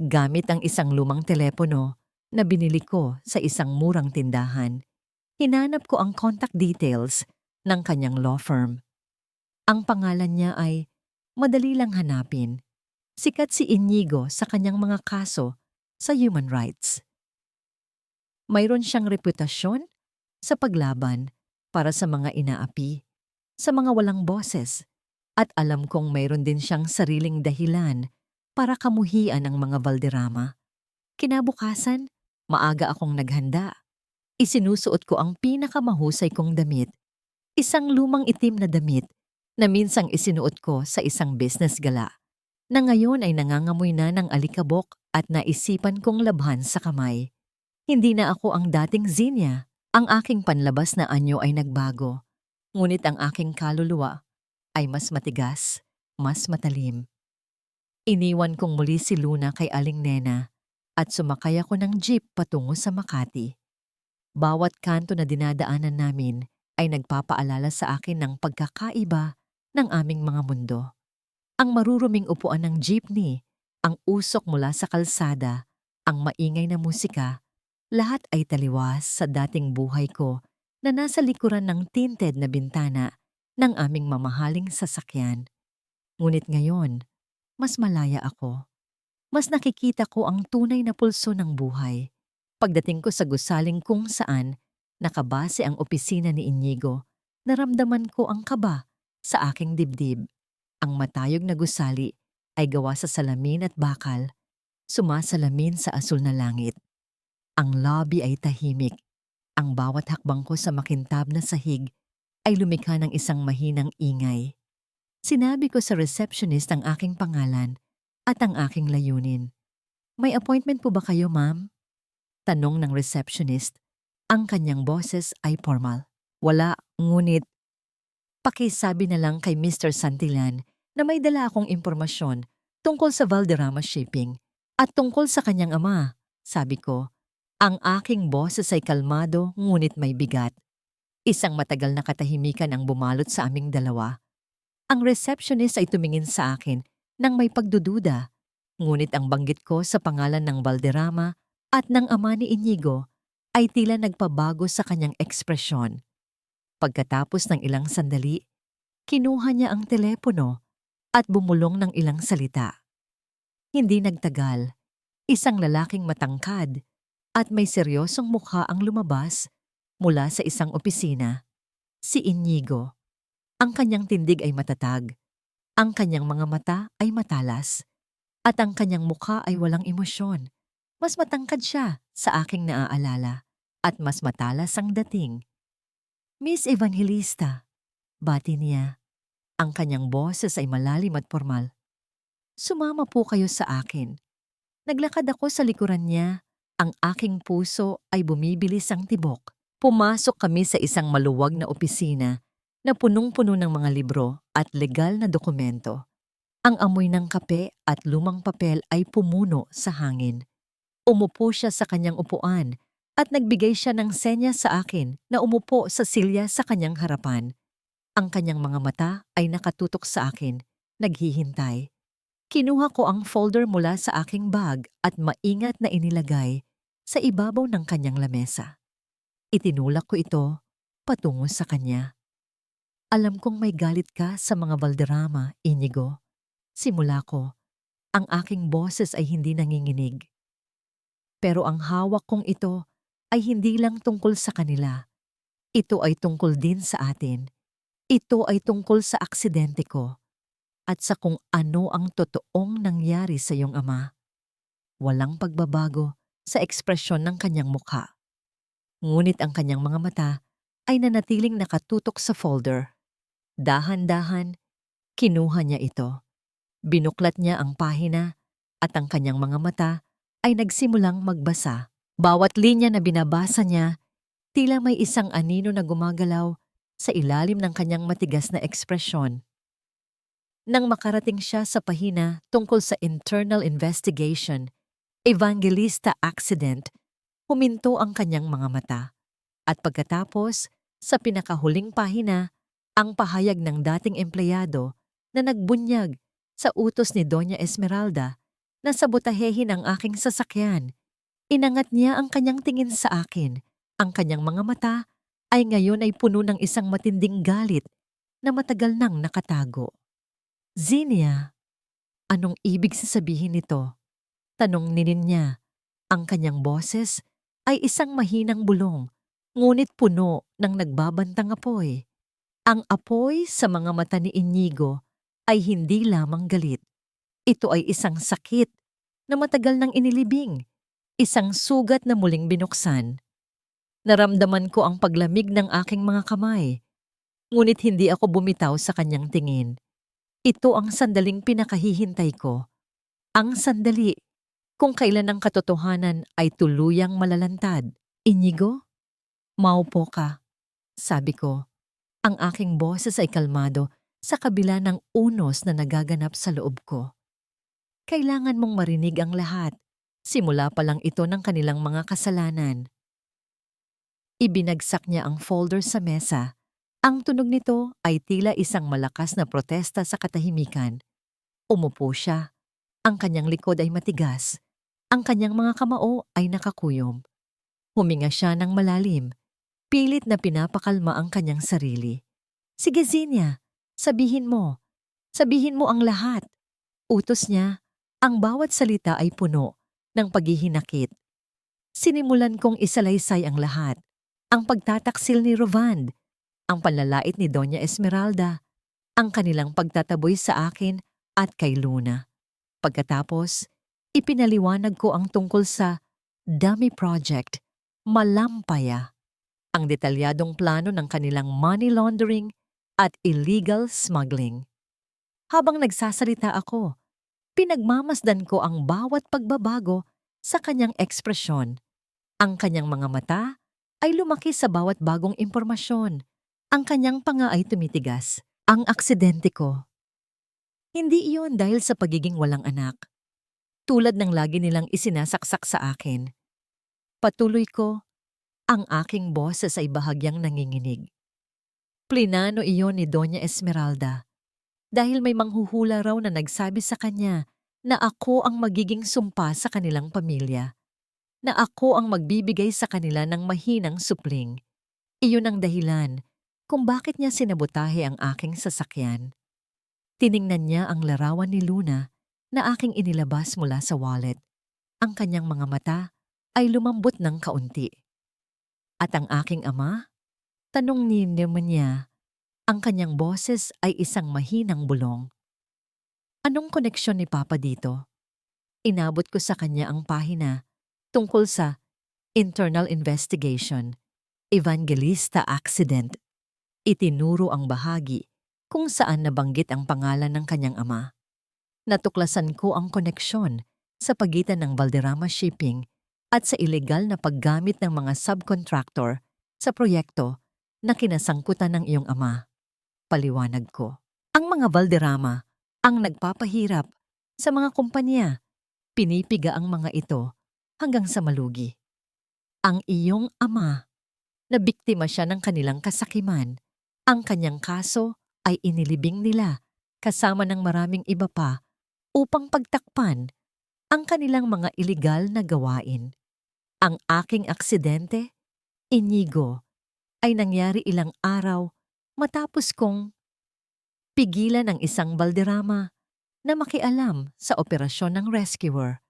Gamit ang isang lumang telepono na binili ko sa isang murang tindahan, hinanap ko ang contact details ng kanyang law firm. Ang pangalan niya ay madali lang hanapin. Sikat si Inigo sa kanyang mga kaso sa human rights. Mayroon siyang reputasyon sa paglaban para sa mga inaapi, sa mga walang boses, at alam kong mayroon din siyang sariling dahilan para kamuhian ang mga Valderrama. Kinabukasan, maaga akong naghanda. Isinusuot ko ang pinakamahusay kong damit, isang lumang itim na damit na minsang isinuot ko sa isang business gala, na ngayon ay nangangamoy na ng alikabok at naisipan kong labhan sa kamay. Hindi na ako ang dating Zinya. Ang aking panlabas na anyo ay nagbago. Ngunit ang aking kaluluwa ay mas matigas, mas matalim. Iniwan kong muli si Luna kay Aling Nena at sumakay ako ng jeep patungo sa Makati. Bawat kanto na dinadaanan namin ay nagpapaalala sa akin ng pagkakaiba ng aming mga mundo. Ang maruruming upuan ng jeepney, ang usok mula sa kalsada, ang maingay na musika, lahat ay taliwas sa dating buhay ko na nasa likuran ng tinted na bintana ng aming mamahaling sasakyan. Ngunit ngayon, mas malaya ako. Mas nakikita ko ang tunay na pulso ng buhay. Pagdating ko sa gusaling kung saan nakabase ang opisina ni Inigo, naramdaman ko ang kaba sa aking dibdib. Ang matayog na gusali ay gawa sa salamin at bakal, sumasalamin sa asul na langit. Ang lobby ay tahimik. Ang bawat hakbang ko sa makintab na sahig ay lumikha ng isang mahinang ingay. Sinabi ko sa receptionist ang aking pangalan at ang aking layunin. "May appointment po ba kayo, ma'am?" Tanong ng receptionist. Ang kanyang boses ay formal. "Wala, ngunit pakisabi na lang kay Mr. Santillan na may dala akong impormasyon tungkol sa Valderrama Shipping at tungkol sa kanyang ama," sabi ko. Ang aking boses ay kalmado ngunit may bigat. Isang matagal na katahimikan ang bumalot sa aming dalawa. Ang receptionist ay tumingin sa akin nang may pagdududa, ngunit ang banggit ko sa pangalan ng Valderrama at ng ama ni Inigo ay tila nagpabago sa kanyang ekspresyon. Pagkatapos ng ilang sandali, kinuha niya ang telepono at bumulong ng ilang salita. Hindi nagtagal, isang lalaking matangkad at may seryosong mukha ang lumabas mula sa isang opisina. Si Inigo. Ang kanyang tindig ay matatag, ang kanyang mga mata ay matalas, at ang kanyang mukha ay walang emosyon. Mas matangkad siya sa aking naaalala at mas matalas ang dating. "Miss Evangelista," bati niya. Ang kanyang boses ay malalim at formal. "Sumama po kayo sa akin." Naglakad ako sa likuran niya. Ang aking puso ay bumibilis ang tibok. Pumasok kami sa isang maluwag na opisina na punong-puno ng mga libro at legal na dokumento. Ang amoy ng kape at lumang papel ay pumuno sa hangin. Umupo siya sa kanyang upuan at nagbigay siya ng senya sa akin na umupo sa silya sa kanyang harapan. Ang kanyang mga mata ay nakatutok sa akin, naghihintay. Kinuha ko ang folder mula sa aking bag at maingat na inilagay sa ibabaw ng kanyang lamesa. Itinulak ko ito patungo sa kanya. "Alam kong may galit ka sa mga Valderrama, Inigo." Simula ko, ang aking boses ay hindi nanginginig. Pero ang hawak kong ito ay hindi lang tungkol sa kanila. Ito ay tungkol din sa atin. Ito ay tungkol sa aksidente ko at sa kung ano ang totoong nangyari sa iyong ama. Walang pagbabago sa ekspresyon ng kanyang mukha. Ngunit ang kanyang mga mata ay nanatiling nakatutok sa folder. Dahan-dahan, kinuha niya ito. Binuklat niya ang pahina at ang kanyang mga mata ay nagsimulang magbasa. Bawat linya na binabasa niya, tila may isang anino na gumagalaw sa ilalim ng kanyang matigas na ekspresyon. Nang makarating siya sa pahina tungkol sa internal investigation, Evangelista accident, huminto ang kanyang mga mata. At pagkatapos, sa pinakahuling pahina, ang pahayag ng dating empleyado na nagbunyag sa utos ni Doña Esmeralda na sabotahehin ang aking sasakyan. Inangat niya ang kanyang tingin sa akin. Ang kanyang mga mata ay ngayon ay puno ng isang matinding galit na matagal nang nakatago. "Zinnia, anong ibig sasabihin nito?" Tanong ni niya. Ang kanyang boses ay isang mahinang bulong, ngunit puno ng nagbabantang apoy. Ang apoy sa mga mata ni Inigo ay hindi lamang galit. Ito ay isang sakit na matagal nang inilibing, isang sugat na muling binuksan. Naramdaman ko ang paglamig ng aking mga kamay, ngunit hindi ako bumitaw sa kanyang tingin. Ito ang sandaling pinakahihintay ko. Ang sandali kung kailan ang katotohanan ay tuluyang malalantad. "Inigo, maupo ka," sabi ko. Ang aking boses ay kalmado sa kabila ng unos na nagaganap sa loob ko. "Kailangan mong marinig ang lahat. Simula pa lang ito ng kanilang mga kasalanan." Ibinagsak niya ang folder sa mesa. Ang tunog nito ay tila isang malakas na protesta sa katahimikan. Umupo siya. Ang kanyang likod ay matigas. Ang kanyang mga kamao ay nakakuyom. Huminga siya ng malalim. Pilit na pinapakalma ang kanyang sarili. Sige, Zinia, sabihin mo. Sabihin mo ang lahat. Utos niya. Ang bawat salita ay puno ng paghihinakit. Sinimulan kong isalaysay ang lahat. Ang pagtataksil ni Rovand, ang panlalait ni Doña Esmeralda, ang kanilang pagtataboy sa akin at kay Luna. Pagkatapos, ipinaliwanag ko ang tungkol sa dummy project, Malampaya, ang detalyadong plano ng kanilang money laundering at illegal smuggling. Habang nagsasalita ako, pinagmamasdan ko ang bawat pagbabago sa kanyang ekspresyon. Ang kanyang mga mata ay lumaki sa bawat bagong impormasyon. Ang kanyang panga ay tumitigas. Ang aksidente ko. Hindi iyon dahil sa pagiging walang anak. Tulad ng lagi nilang isinasaksak sa akin. Patuloy ko, ang aking boses ay bahagyang nanginginig. Plinano iyon ni Doña Esmeralda. Dahil may manghuhula raw na nagsabi sa kanya na ako ang magiging sumpa sa kanilang pamilya. Na ako ang magbibigay sa kanila ng mahinang supling. Iyon ang dahilan kung bakit niya sinabotahe ang aking sasakyan. Tiningnan niya ang larawan ni Luna na aking inilabas mula sa wallet. Ang kanyang mga mata ay lumambot ng kaunti. At ang aking ama? Tanong ni naman niya. Ang kanyang boses ay isang mahinang bulong. Anong koneksyon ni Papa dito? Inabot ko sa kanya ang pahina tungkol sa internal investigation, Evangelista accident. Itinuro ang bahagi kung saan nabanggit ang pangalan ng kanyang ama. Natuklasan ko ang koneksyon sa pagitan ng Valderrama Shipping at sa ilegal na paggamit ng mga subcontractor sa proyekto na kinasangkutan ng iyong ama. Paliwanag ko. Ang mga Valderrama ang nagpapahirap sa mga kumpanya. Pinipiga ang mga ito hanggang sa malugi. Ang iyong ama, na biktima siya ng kanilang kasakiman, ang kanyang kaso ay inilibing nila kasama ng maraming iba pa upang pagtakpan ang kanilang mga iligal na gawain. Ang aking aksidente, Inigo, ay nangyari ilang araw matapos kong pigilan ang isang Valderrama na makialam sa operasyon ng rescuer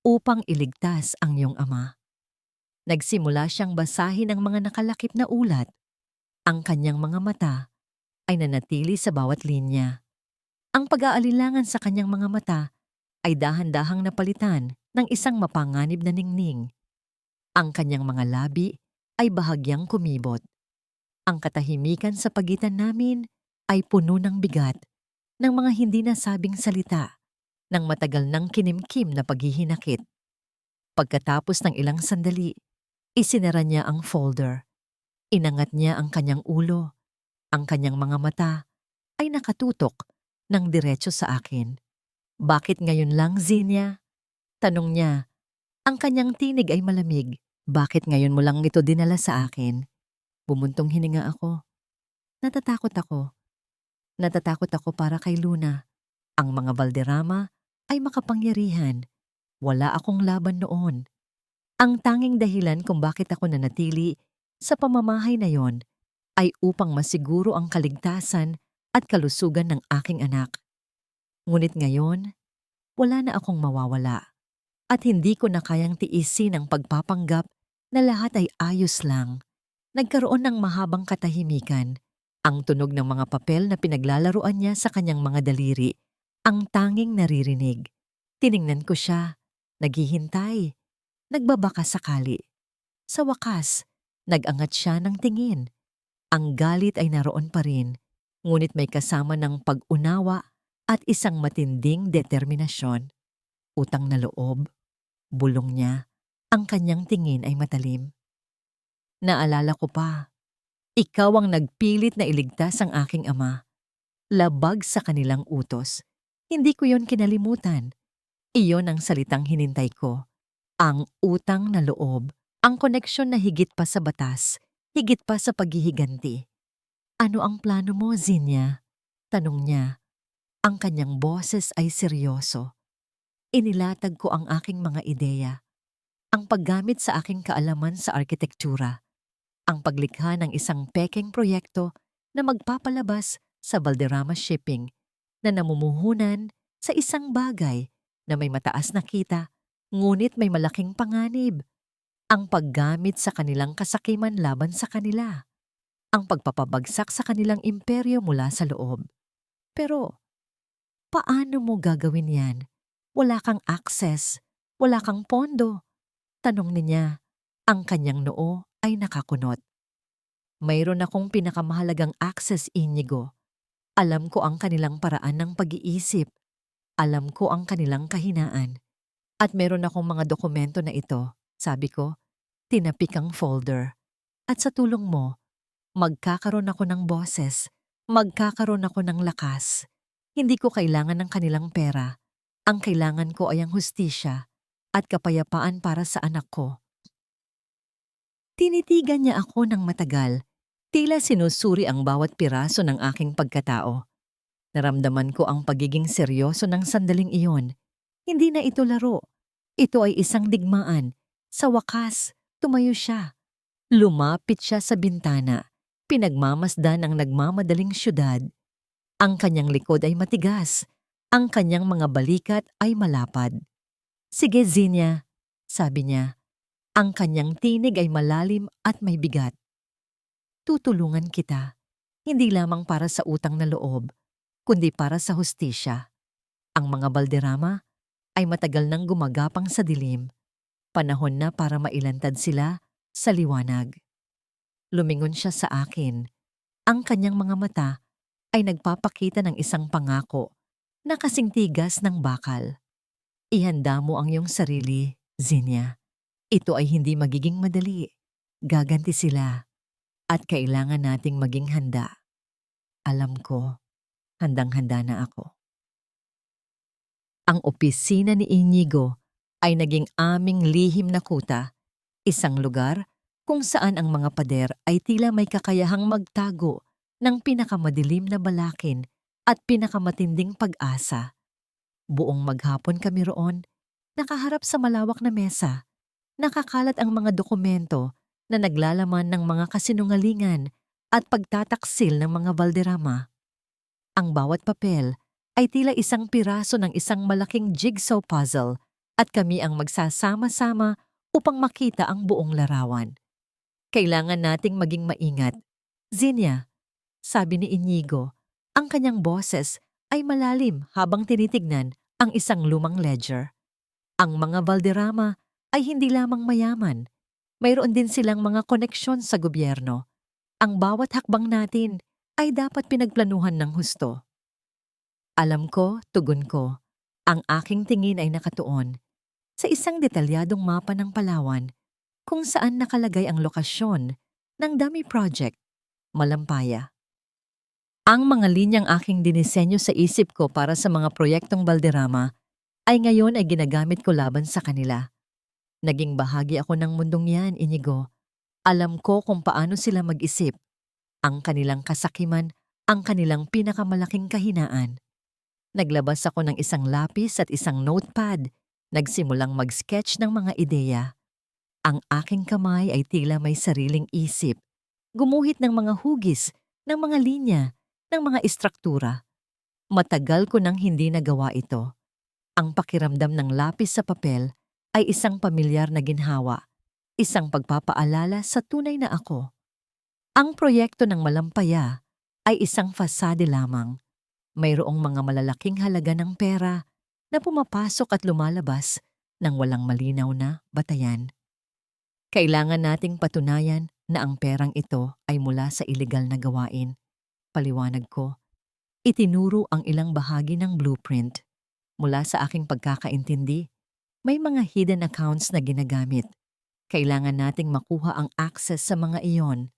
upang iligtas ang iyong ama. Nagsimula siyang basahin ang mga nakalakip na ulat. Ang kanyang mga mata ay nanatili sa bawat linya. Ang pag-aalilangan sa kanyang mga mata ay dahan-dahang napalitan ng isang mapanganib na ningning. Ang kanyang mga labi ay bahagyang kumibot. Ang katahimikan sa pagitan namin ay puno ng bigat ng mga hindi nasabing salita ng matagal ng kinimkim na paghihinakit. Pagkatapos ng ilang sandali, isinara niya ang folder. Inangat niya ang kanyang ulo. Ang kanyang mga mata ay nakatutok ng diretso sa akin. Bakit ngayon lang, Zinia? Tanong niya. Ang kanyang tinig ay malamig. Bakit ngayon mo lang ito dinala sa akin? Bumuntong hininga ako. Natatakot ako. Natatakot ako para kay Luna. Ang mga Valderrama ay makapangyarihan. Wala akong laban noon. Ang tanging dahilan kung bakit ako nanatili sa pamamahay na yon ay upang masiguro ang kaligtasan at kalusugan ng aking anak. Ngunit ngayon, wala na akong mawawala at hindi ko na kayang tiisin ang pagpapanggap na lahat ay ayos lang. Nagkaroon ng mahabang katahimikan. Ang tunog ng mga papel na pinaglalaruan niya sa kanyang mga daliri, ang tanging naririnig. Tiningnan ko siya, naghihintay. Nagbabaka sakali. Sa wakas, nag-angat siya ng tingin. Ang galit ay naroon pa rin, ngunit may kasama ng pag-unawa at isang matinding determinasyon. Utang na loob, bulong niya, ang kanyang tingin ay matalim. Naalala ko pa, ikaw ang nagpilit na iligtas ang aking ama. Labag sa kanilang utos. Hindi ko yon kinalimutan. Iyon ang salitang hinintay ko. Ang utang na loob, ang koneksyon na higit pa sa batas, higit pa sa paghihiganti. Ano ang plano mo, Zinia? Tanong niya. Ang kanyang boses ay seryoso. Inilatag ko ang aking mga ideya, ang paggamit sa aking kaalaman sa arkitektura, ang paglikha ng isang pekeng proyekto na magpapalabas sa Valderrama Shipping na namumuhunan sa isang bagay na may mataas na kita ngunit may malaking panganib. Ang paggamit sa kanilang kasakiman laban sa kanila. Ang pagpapabagsak sa kanilang imperyo mula sa loob. Pero, paano mo gagawin yan? Wala kang access, wala kang pondo. Tanong niya, ang kanyang noo ay nakakunot. Mayroon akong pinakamahalagang access, Inigo. Alam ko ang kanilang paraan ng pag-iisip. Alam ko ang kanilang kahinaan. At meron akong mga dokumento na ito, sabi ko, tinapik ang folder. At sa tulong mo, magkakaroon ako ng boses, magkakaroon ako ng lakas. Hindi ko kailangan ng kanilang pera. Ang kailangan ko ay ang hustisya at kapayapaan para sa anak ko. Tinitigan niya ako ng matagal, tila sinusuri ang bawat piraso ng aking pagkatao. Naramdaman ko ang pagiging seryoso ng sandaling iyon. Hindi na ito laro. Ito ay isang digmaan. Sa wakas, tumayo siya. Lumapit siya sa bintana. Pinagmamasdan ang nagmamadaling syudad. Ang kanyang likod ay matigas. Ang kanyang mga balikat ay malapad. Sige, Zinia, sabi niya. Ang kanyang tinig ay malalim at may bigat. Tutulungan kita, hindi lamang para sa utang na loob, kundi para sa hustisya. Ang mga Valderrama ay matagal nang gumagapang sa dilim. Panahon na para mailantad sila sa liwanag. Lumingon siya sa akin. Ang kanyang mga mata ay nagpapakita ng isang pangako na kasing tigas ng bakal. Ihanda mo ang iyong sarili, Zinia. Ito ay hindi magiging madali. Gaganti sila. At kailangan nating maging handa. Alam ko, handang-handa na ako. Ang opisina ni Inigo ay naging aming lihim na kuta, isang lugar kung saan ang mga pader ay tila may kakayahang magtago ng pinakamadilim na balakin at pinakamatinding pag-asa. Buong maghapon kami roon, nakaharap sa malawak na mesa, nakakalat ang mga dokumento na naglalaman ng mga kasinungalingan at pagtataksil ng mga Valderrama. Ang bawat papel ay tila isang piraso ng isang malaking jigsaw puzzle at kami ang magsasama-sama upang makita ang buong larawan. Kailangan nating maging maingat. Zinia, sabi ni Inigo, ang kanyang boses ay malalim habang tinitignan ang isang lumang ledger. Ang mga Valderrama ay hindi lamang mayaman. Mayroon din silang mga koneksyon sa gobyerno. Ang bawat hakbang natin ay dapat pinagplanuhan ng husto. Alam ko, tugon ko, ang aking tingin ay nakatuon sa isang detalyadong mapa ng Palawan kung saan nakalagay ang lokasyon ng dummy project, Malampaya. Ang mga linyang aking dinisenyo sa isip ko para sa mga proyektong Valderrama ay ngayon ay ginagamit ko laban sa kanila. Naging bahagi ako ng mundong yan, Inigo. Alam ko kung paano sila mag-isip. Ang kanilang kasakiman, ang kanilang pinakamalaking kahinaan. Naglabas ako ng isang lapis at isang notepad. Nagsimulang mag-sketch ng mga ideya. Ang aking kamay ay tila may sariling isip. Gumuhit ng mga hugis, ng mga linya, ng mga istruktura. Matagal ko nang hindi nagawa ito. Ang pakiramdam ng lapis sa papel ay isang pamilyar na ginhawa, isang pagpapaalala sa tunay na ako. Ang proyekto ng Malampaya ay isang fasade lamang. Mayroong mga malalaking halaga ng pera na pumapasok at lumalabas ng walang malinaw na batayan. Kailangan nating patunayan na ang perang ito ay mula sa ilegal na gawain. Paliwanag ko, itinuro ang ilang bahagi ng blueprint. Mula sa aking pagkakaintindi, may mga hidden accounts na ginagamit. Kailangan nating makuha ang access sa mga iyon.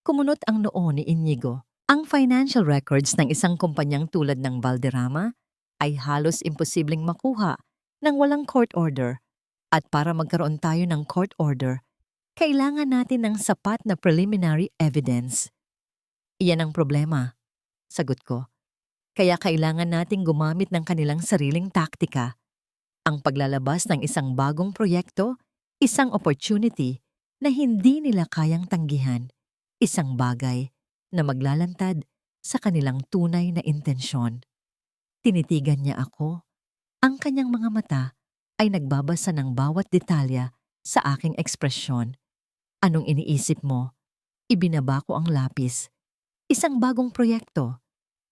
Kumunot ang noo ni Inigo. Ang financial records ng isang kumpanyang tulad ng Valderrama ay halos imposibleng makuha ng walang court order. At para magkaroon tayo ng court order, kailangan natin ng sapat na preliminary evidence. Iyan ang problema, sagot ko. Kaya kailangan nating gumamit ng kanilang sariling taktika. Ang paglalabas ng isang bagong proyekto, isang opportunity na hindi nila kayang tanggihan, isang bagay na maglalantad sa kanilang tunay na intensyon. Tinitigan niya ako. Ang kanyang mga mata ay nagbabasa ng bawat detalya sa aking ekspresyon. Anong iniisip mo? Ibinaba ko ang lapis. Isang bagong proyekto.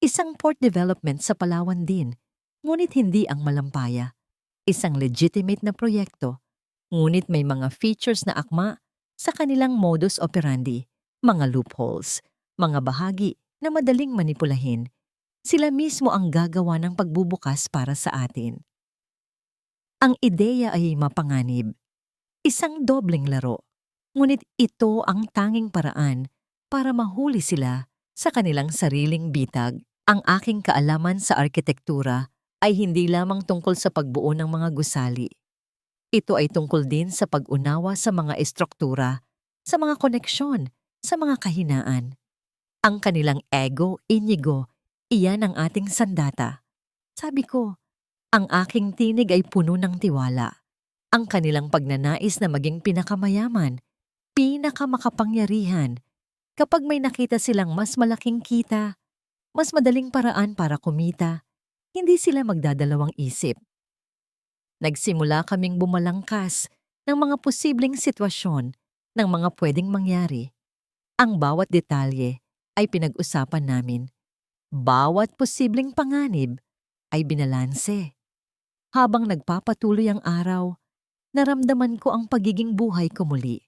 Isang port development sa Palawan din. Ngunit hindi ang malampaya. Isang legitimate na proyekto. Ngunit may mga features na akma sa kanilang modus operandi. Mga loopholes. Mga bahagi na madaling manipulahin. Sila mismo ang gagawa ng pagbubukas para sa atin. Ang ideya ay mapanganib. Isang dobleng laro. Ngunit ito ang tanging paraan para mahuli sila sa kanilang sariling bitag. Ang aking kaalaman sa arkitektura ay hindi lamang tungkol sa pagbuo ng mga gusali. Ito ay tungkol din sa pag-unawa sa mga estruktura, sa mga koneksyon, sa mga kahinaan. Ang kanilang ego, Inigo, iyan ang ating sandata. Sabi ko, ang aking tinig ay puno ng tiwala. Ang kanilang pagnanais na maging pinakamayaman, pinakamakapangyarihan. Kapag may nakita silang mas malaking kita, mas madaling paraan para kumita, hindi sila magdadalawang isip. Nagsimula kaming bumalangkas ng mga posibleng sitwasyon ng mga pwedeng mangyari. Ang bawat detalye ay pinag-usapan namin. Bawat posibleng panganib ay binalanse. Habang nagpapatuloy ang araw, naramdaman ko ang pagiging buhay ko muli.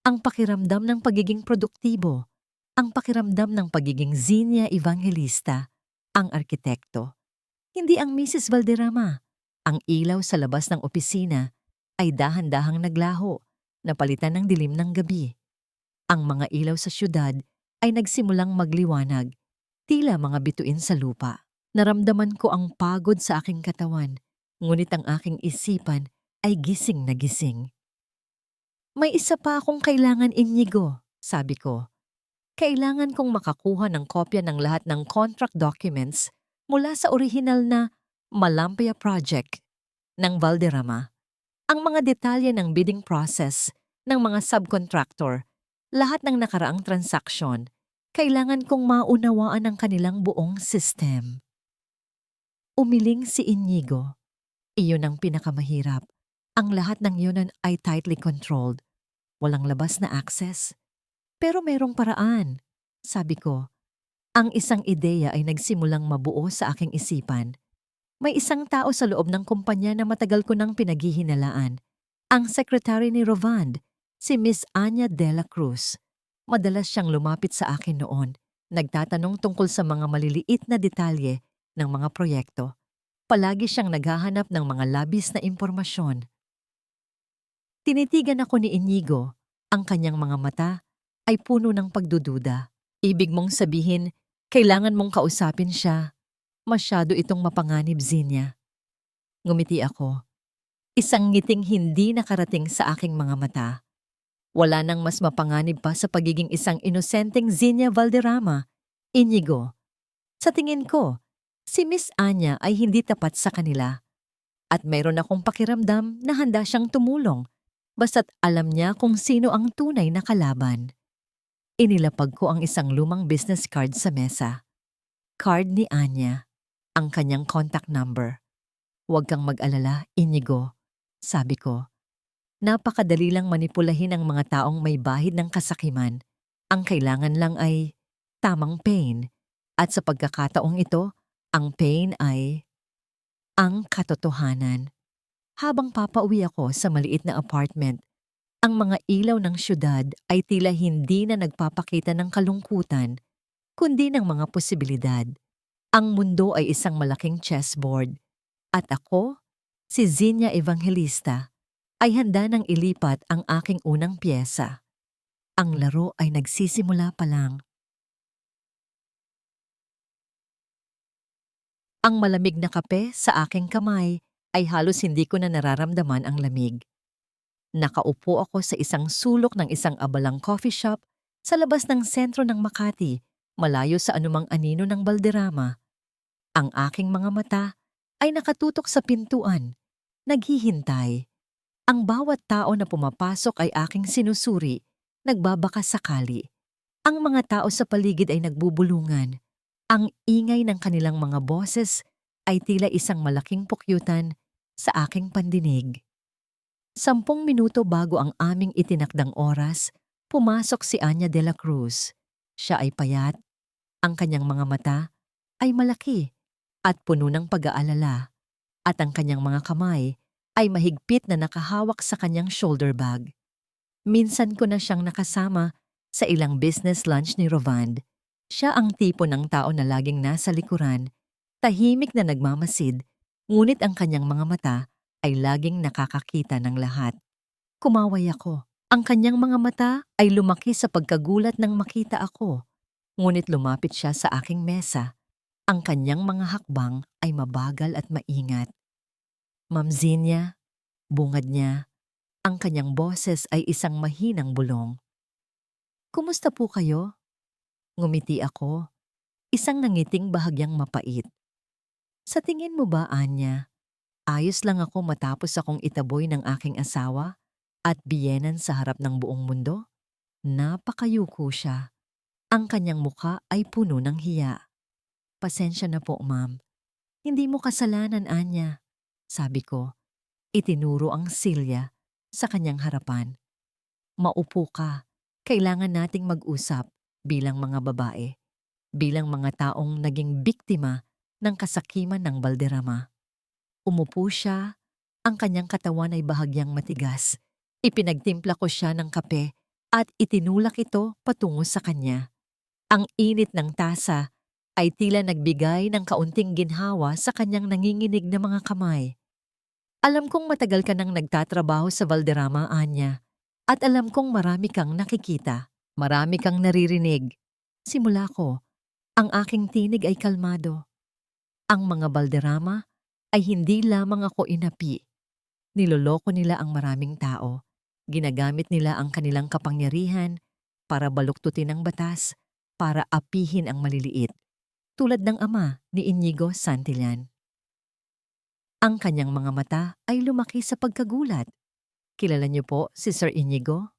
Ang pakiramdam ng pagiging produktibo, ang pakiramdam ng pagiging Zinia Evangelista, ang arkitekto. Hindi ang Mrs. Valderrama. Ang ilaw sa labas ng opisina ay dahan-dahang naglaho, napalitan ng dilim ng gabi. Ang mga ilaw sa syudad ay nagsimulang magliwanag, tila mga bituin sa lupa. Naramdaman ko ang pagod sa aking katawan, ngunit ang aking isipan ay gising na gising. May isa pa akong kailangan, Inigo, sabi ko. Kailangan kong makakuha ng kopya ng lahat ng contract documents mula sa orihinal na Malampaya Project ng Valderrama. Ang mga detalye ng bidding process ng mga subcontractor, lahat ng nakaraang transaksyon, kailangan kong maunawaan ang kanilang buong system. Umiling si Inigo. Iyon ang pinakamahirap. Ang lahat ng yun ay tightly controlled. Walang labas na access. Pero merong paraan, sabi ko. Ang isang ideya ay nagsimulang mabuo sa aking isipan. May isang tao sa loob ng kumpanya na matagal ko nang pinaghihinalaan. Ang secretary ni Rovand, si Miss Anya de la Cruz. Madalas siyang lumapit sa akin noon, nagtatanong tungkol sa mga maliliit na detalye ng mga proyekto. Palagi siyang naghahanap ng mga labis na impormasyon. Tinitigan ako ni Inigo. Ang kanyang mga mata ay puno ng pagdududa. Ibig mong sabihin, kailangan mong kausapin siya. Masyado itong mapanganib, Zinia. Ngumiti ako. Isang ngiting hindi nakarating sa aking mga mata. Wala nang mas mapanganib pa sa pagiging isang inosenteng Zinia Valderrama. Inigo. Sa tingin ko, si Miss Anya ay hindi tapat sa kanila. At mayroon akong pakiramdam na handa siyang tumulong, basta't alam niya kung sino ang tunay na kalaban. Inilapag ko ang isang lumang business card sa mesa. Card ni Anya, ang kanyang contact number. Huwag kang mag-alala, Inigo, sabi ko. Napakadali lang manipulahin ang mga taong may bahid ng kasakiman. Ang kailangan lang ay tamang pain. At sa pagkakataong ito, ang pain ay ang katotohanan. Habang papauwi ako sa maliit na apartment, ang mga ilaw ng syudad ay tila hindi na nagpapakita ng kalungkutan, kundi ng mga posibilidad. Ang mundo ay isang malaking chessboard. At ako, si Zinia Evangelista, ay handa nang ilipat ang aking unang pyesa. Ang laro ay nagsisimula pa lang. Ang malamig na kape sa aking kamay ay halos hindi ko na nararamdaman ang lamig. Nakaupo ako sa isang sulok ng isang abalang coffee shop sa labas ng sentro ng Makati, malayo sa anumang anino ng Valderrama. Ang aking mga mata ay nakatutok sa pintuan, naghihintay. Ang bawat tao na pumapasok ay aking sinusuri, nagbabaka sakali. Ang mga tao sa paligid ay nagbubulungan. Ang ingay ng kanilang mga boses ay tila isang malaking pukyutan sa aking pandinig. 10 minuto bago ang aming itinakdang oras, pumasok si Anya de la Cruz. Siya ay payat, ang kanyang mga mata ay malaki at puno ng pag-aalala, at ang kanyang mga kamay ay mahigpit na nakahawak sa kanyang shoulder bag. Minsan ko na siyang nakasama sa ilang business lunch ni Rovand. Siya ang tipo ng tao na laging nasa likuran, tahimik na nagmamasid, ngunit ang kanyang mga mata ay laging nakakakita ng lahat. Kumaway ako. Ang kanyang mga mata ay lumaki sa pagkagulat nang makita ako, ngunit lumapit siya sa aking mesa. Ang kanyang mga hakbang ay mabagal at maingat. Ma'am Zinia, bungad niya. Ang kanyang boses ay isang mahinang bulong. Kumusta po kayo? Ngumiti ako, isang nangiting bahagyang mapait. Sa tingin mo ba, Anya, ayos lang ako matapos akong itaboy ng aking asawa at biyenan sa harap ng buong mundo? Napakayuko siya. Ang kanyang mukha ay puno ng hiya. Pasensya na po, ma'am. Hindi mo kasalanan, Anya. Sabi ko, itinuro ang silya sa kanyang harapan. Maupo ka. Kailangan nating mag-usap bilang mga babae, bilang mga taong naging biktima ng kasakiman ng Balderrama. Umupo siya, ang kanyang katawan ay bahagyang matigas. Ipinagtimpla ko siya ng kape at itinulak ito patungo sa kanya. Ang init ng tasa ay tila nagbigay ng kaunting ginhawa sa kanyang nanginginig na mga kamay. Alam kong matagal ka nang nagtatrabaho sa Balderrama, Anya, at alam kong marami kang nakikita, marami kang naririnig. Simula ko, ang aking tinig ay kalmado. Ang mga Balderrama ay hindi lamang ako inapi. Niloloko nila ang maraming tao. Ginagamit nila ang kanilang kapangyarihan para baluktutin ang batas, para apihin ang maliliit, tulad ng ama ni Inigo Santillan. Ang kanyang mga mata ay lumaki sa pagkagulat. Kilala niyo po si Sir Inigo?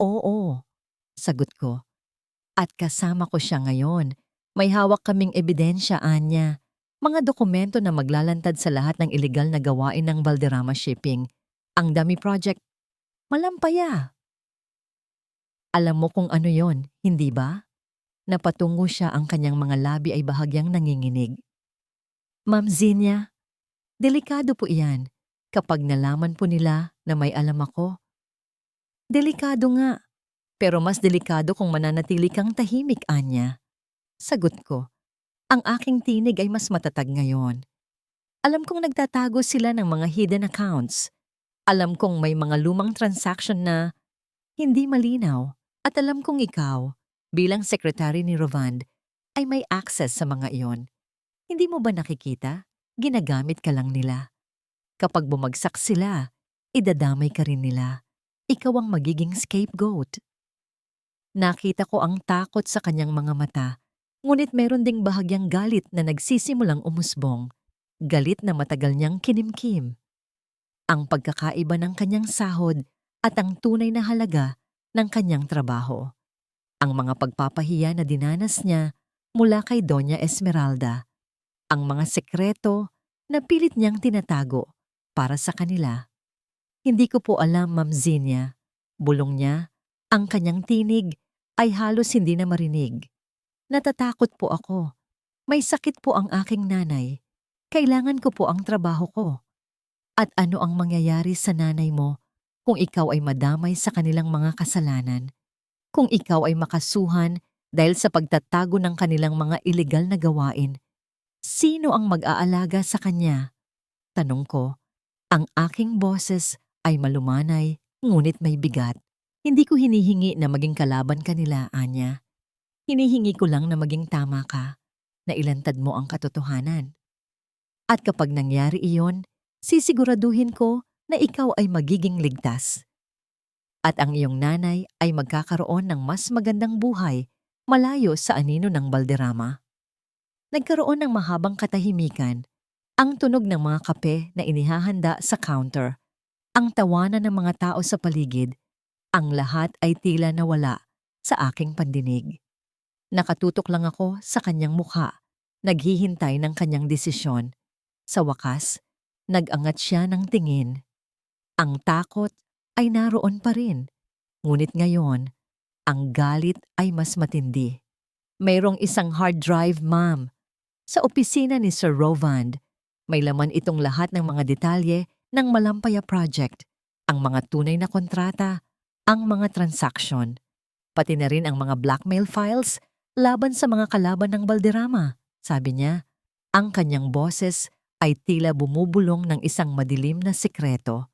Oo, sagot ko. At kasama ko siya ngayon. May hawak kaming ebidensya, Anya. Mga dokumento na maglalantad sa lahat ng ilegal na gawain ng Balderrama Shipping. Ang Dami Project. Malampaya. Alam mo kung ano yon, hindi ba? Napatungo siya, ang kanyang mga labi ay bahagyang nanginginig. Ma'am Zinia, delikado po iyan kapag nalaman po nila na may alam ako. Delikado nga, pero mas delikado kung mananatili kang tahimik, Anya. Sagot ko. Ang aking tinig ay mas matatag ngayon. Alam kong nagtatago sila ng mga hidden accounts. Alam kong may mga lumang transaction na hindi malinaw. At alam kong ikaw, bilang sekretary ni Rovand, ay may access sa mga iyon. Hindi mo ba nakikita? Ginagamit ka lang nila. Kapag bumagsak sila, idadamay ka rin nila. Ikaw ang magiging scapegoat. Nakita ko ang takot sa kanyang mga mata. Ngunit meron ding bahagyang galit na nagsisimulang umusbong. Galit na matagal niyang kinimkim. Ang pagkakaiba ng kanyang sahod at ang tunay na halaga ng kanyang trabaho. Ang mga pagpapahiya na dinanas niya mula kay Doña Esmeralda. Ang mga sekreto na pilit niyang tinatago para sa kanila. Hindi ko po alam, Ma'am Zinia. Bulong niya, ang kanyang tinig ay halos hindi na marinig. Natatakot po ako. May sakit po ang aking nanay. Kailangan ko po ang trabaho ko. At ano ang mangyayari sa nanay mo kung ikaw ay madamay sa kanilang mga kasalanan? Kung ikaw ay makasuhan dahil sa pagtatago ng kanilang mga ilegal na gawain, sino ang mag-aalaga sa kanya? Tanong ko. Ang aking boses ay malumanay, ngunit may bigat. Hindi ko hinihingi na maging kalaban kanila, Anya. Hinihingi ko lang na maging tama ka, na ilantad mo ang katotohanan. At kapag nangyari iyon, sisiguraduhin ko na ikaw ay magiging ligtas. At ang iyong nanay ay magkakaroon ng mas magandang buhay malayo sa anino ng Balderrama. Nagkaroon ng mahabang katahimikan, ang tunog ng mga kape na inihahanda sa counter, ang tawanan ng mga tao sa paligid, ang lahat ay tila nawala sa aking pandinig. Nakatutok lang ako sa kanyang mukha, naghihintay ng kanyang desisyon. Sa wakas, nag-angat siya ng tingin. Ang takot ay naroon pa rin, ngunit ngayon, ang galit ay mas matindi. Mayroong isang hard drive, ma'am. Sa opisina ni Sir Rovand, may laman itong lahat ng mga detalye ng Malampaya Project, ang mga tunay na kontrata, ang mga transaksyon, pati na rin ang mga blackmail files laban sa mga kalaban ng Balderrama. Sabi niya, ang kanyang boses ay tila bumubulong ng isang madilim na sikreto.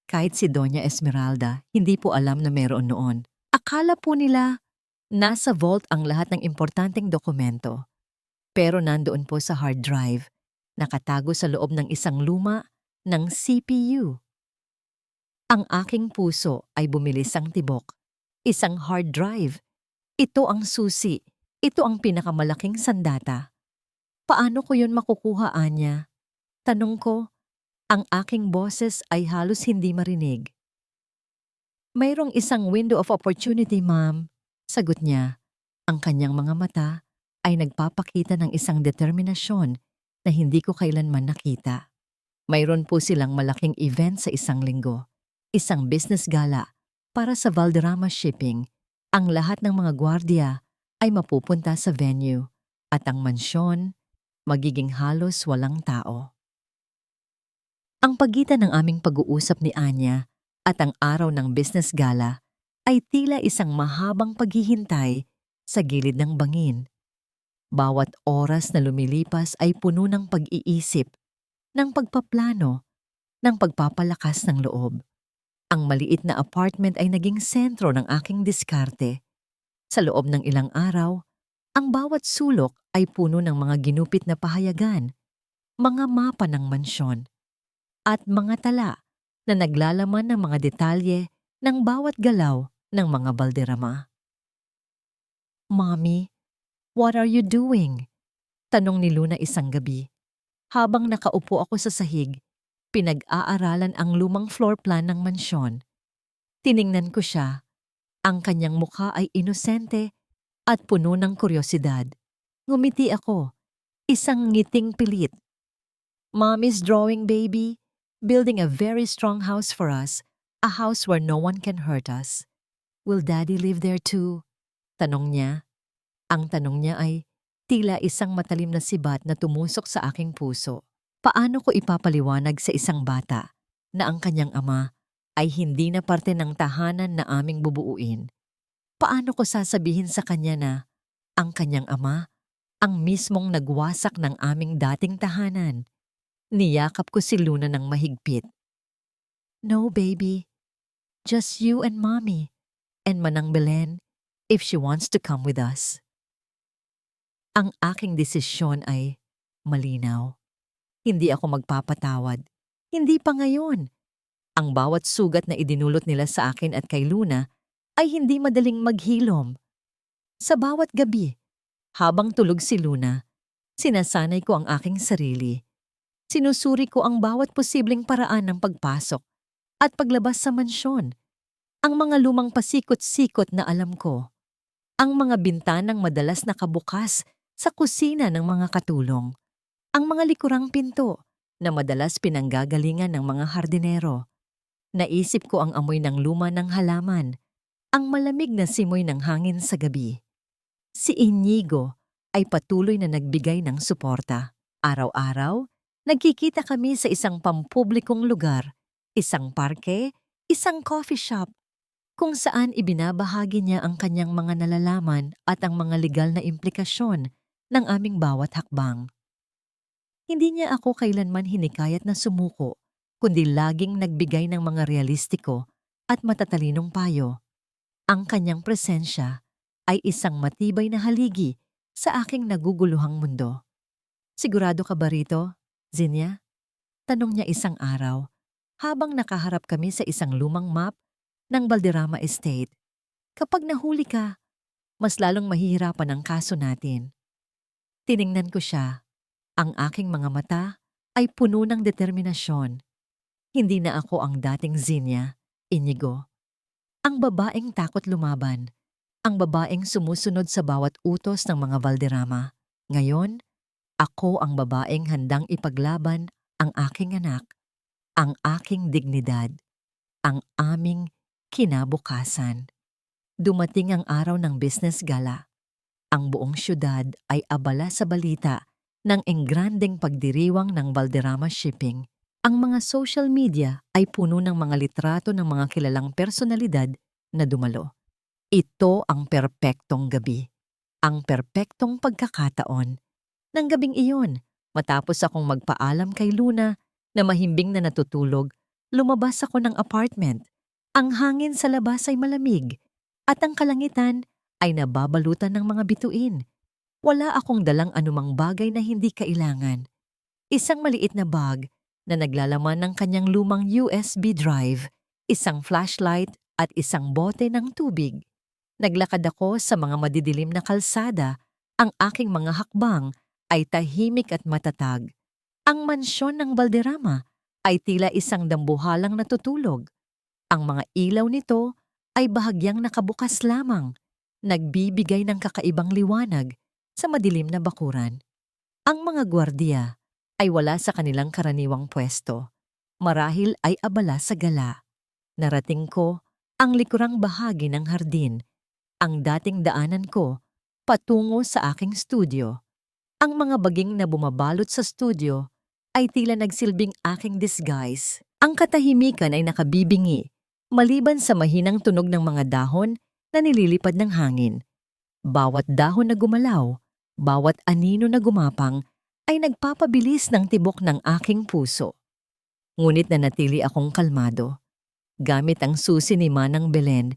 Kahit si Doña Esmeralda, hindi po alam na meron noon. Akala po nila nasa vault ang lahat ng importanteng dokumento. Pero nandoon po sa hard drive, nakatago sa loob ng isang luma ng CPU. Ang aking puso ay bumilis ang tibok. Isang hard drive. Ito ang susi. Ito ang pinakamalaking sandata. Paano ko yun makukuha, Anya? Tanong ko, ang aking boses ay halos hindi marinig. Mayroong isang window of opportunity, ma'am. Sagot niya. Ang kanyang mga mata ay nagpapakita ng isang determinasyon na hindi ko kailanman nakita. Mayroon po silang malaking event sa isang linggo. Isang business gala para sa Valderrama Shipping. Ang lahat ng mga gwardiya ay mapupunta sa venue at ang mansyon magiging halos walang tao. Ang pagitan ng aming pag-uusap ni Anya at ang araw ng business gala ay tila isang mahabang paghihintay sa gilid ng bangin. Bawat oras na lumilipas ay puno ng pag-iisip, ng pagpaplano, ng pagpapalakas ng loob. Ang maliit na apartment ay naging sentro ng aking diskarte. Sa loob ng ilang araw, ang bawat sulok ay puno ng mga ginupit na pahayagan, mga mapa ng mansyon, at mga tala na naglalaman ng mga detalye ng bawat galaw ng mga Balderrama. Mommy, what are you doing? Tanong ni Luna isang gabi. Habang nakaupo ako sa sahig, pinag-aaralan ang lumang floor plan ng mansyon. Tiningnan ko siya. Ang kanyang mukha ay inosente at puno ng kuryosidad. Ngumiti ako, isang ngiting pilit. Mommy's drawing, baby. Building a very strong house for us. A house where no one can hurt us. Will Daddy live there too? Tanong niya. Ang tanong niya ay tila isang matalim na sibat na tumusok sa aking puso. Paano ko ipapaliwanag sa isang bata na ang kanyang ama ay hindi na parte ng tahanan na aming bubuuin? Paano ko sasabihin sa kanya na ang kanyang ama ang mismong nagwasak ng aming dating tahanan? Niyakap ko si Luna ng mahigpit. No, baby. Just you and Mommy. And Manang Belen, if she wants to come with us. Ang aking desisyon ay malinaw. Hindi ako magpapatawad. Hindi pa ngayon. Ang bawat sugat na idinulot nila sa akin at kay Luna ay hindi madaling maghilom. Sa bawat gabi, habang tulog si Luna, sinasanay ko ang aking sarili. Sinusuri ko ang bawat posibleng paraan ng pagpasok at paglabas sa mansyon. Ang mga lumang pasikot-sikot na alam ko. Ang mga bintanang madalas nakabukas sa kusina ng mga katulong. Ang mga likurang pinto na madalas pinanggagalingan ng mga hardinero. Naisip ko ang amoy ng luma ng halaman, ang malamig na simoy ng hangin sa gabi. Si Inigo ay patuloy na nagbigay ng suporta. Araw-araw, nagkikita kami sa isang pampublikong lugar, isang parke, isang coffee shop, kung saan ibinabahagi niya ang kanyang mga nalalaman at ang mga legal na implikasyon ng aming bawat hakbang. Hindi niya ako kailanman hinikayat na sumuko, kundi laging nagbigay ng mga realistiko at matatalinong payo. Ang kanyang presensya ay isang matibay na haligi sa aking naguguluhang mundo. Sigurado ka ba rito, Zinia? Tanong niya isang araw, habang nakaharap kami sa isang lumang map ng Balderrama Estate. Kapag nahuli ka, mas lalong mahihirapan ang kaso natin. Tiningnan ko siya. Ang aking mga mata ay puno ng determinasyon. Hindi na ako ang dating Zinya, Inigo. Ang babaeng takot lumaban. Ang babaeng sumusunod sa bawat utos ng mga Valderrama. Ngayon, ako ang babaeng handang ipaglaban ang aking anak, ang aking dignidad, ang aming kinabukasan. Dumating ang araw ng business gala. Ang buong syudad ay abala sa balita ng engrandeng pagdiriwang ng Valderrama Shipping. Ang mga social media ay puno ng mga litrato ng mga kilalang personalidad na dumalo. Ito ang perpektong gabi, ang perpektong pagkakataon. Nang gabing iyon, matapos akong magpaalam kay Luna na mahimbing na natutulog, lumabas ako ng apartment. Ang hangin sa labas ay malamig at ang kalangitan ay nababalutan ng mga bituin. Wala akong dalang anumang bagay na hindi kailangan. Isang maliit na bag na naglalaman ng kanyang lumang USB drive, isang flashlight at isang bote ng tubig. Naglakad ako sa mga madidilim na kalsada. Ang aking mga hakbang ay tahimik at matatag. Ang mansyon ng Valderrama ay tila isang dambuhalang natutulog. Ang mga ilaw nito ay bahagyang nakabukas lamang, nagbibigay ng kakaibang liwanag sa madilim na bakuran. Ang mga gwardiya ay wala sa kanilang karaniwang pwesto. Marahil ay abala sa gala. Narating ko ang likurang bahagi ng hardin, ang dating daanan ko patungo sa aking studio. Ang mga baging na bumabalot sa studio ay tila nagsilbing aking disguise. Ang katahimikan ay nakabibingi, maliban sa mahinang tunog ng mga dahon na nililipad ng hangin. Bawat dahon na gumalaw, bawat anino na gumapang, ay nagpapabilis ng tibok ng aking puso. Ngunit nanatili akong kalmado. Gamit ang susi ni Manang Belen,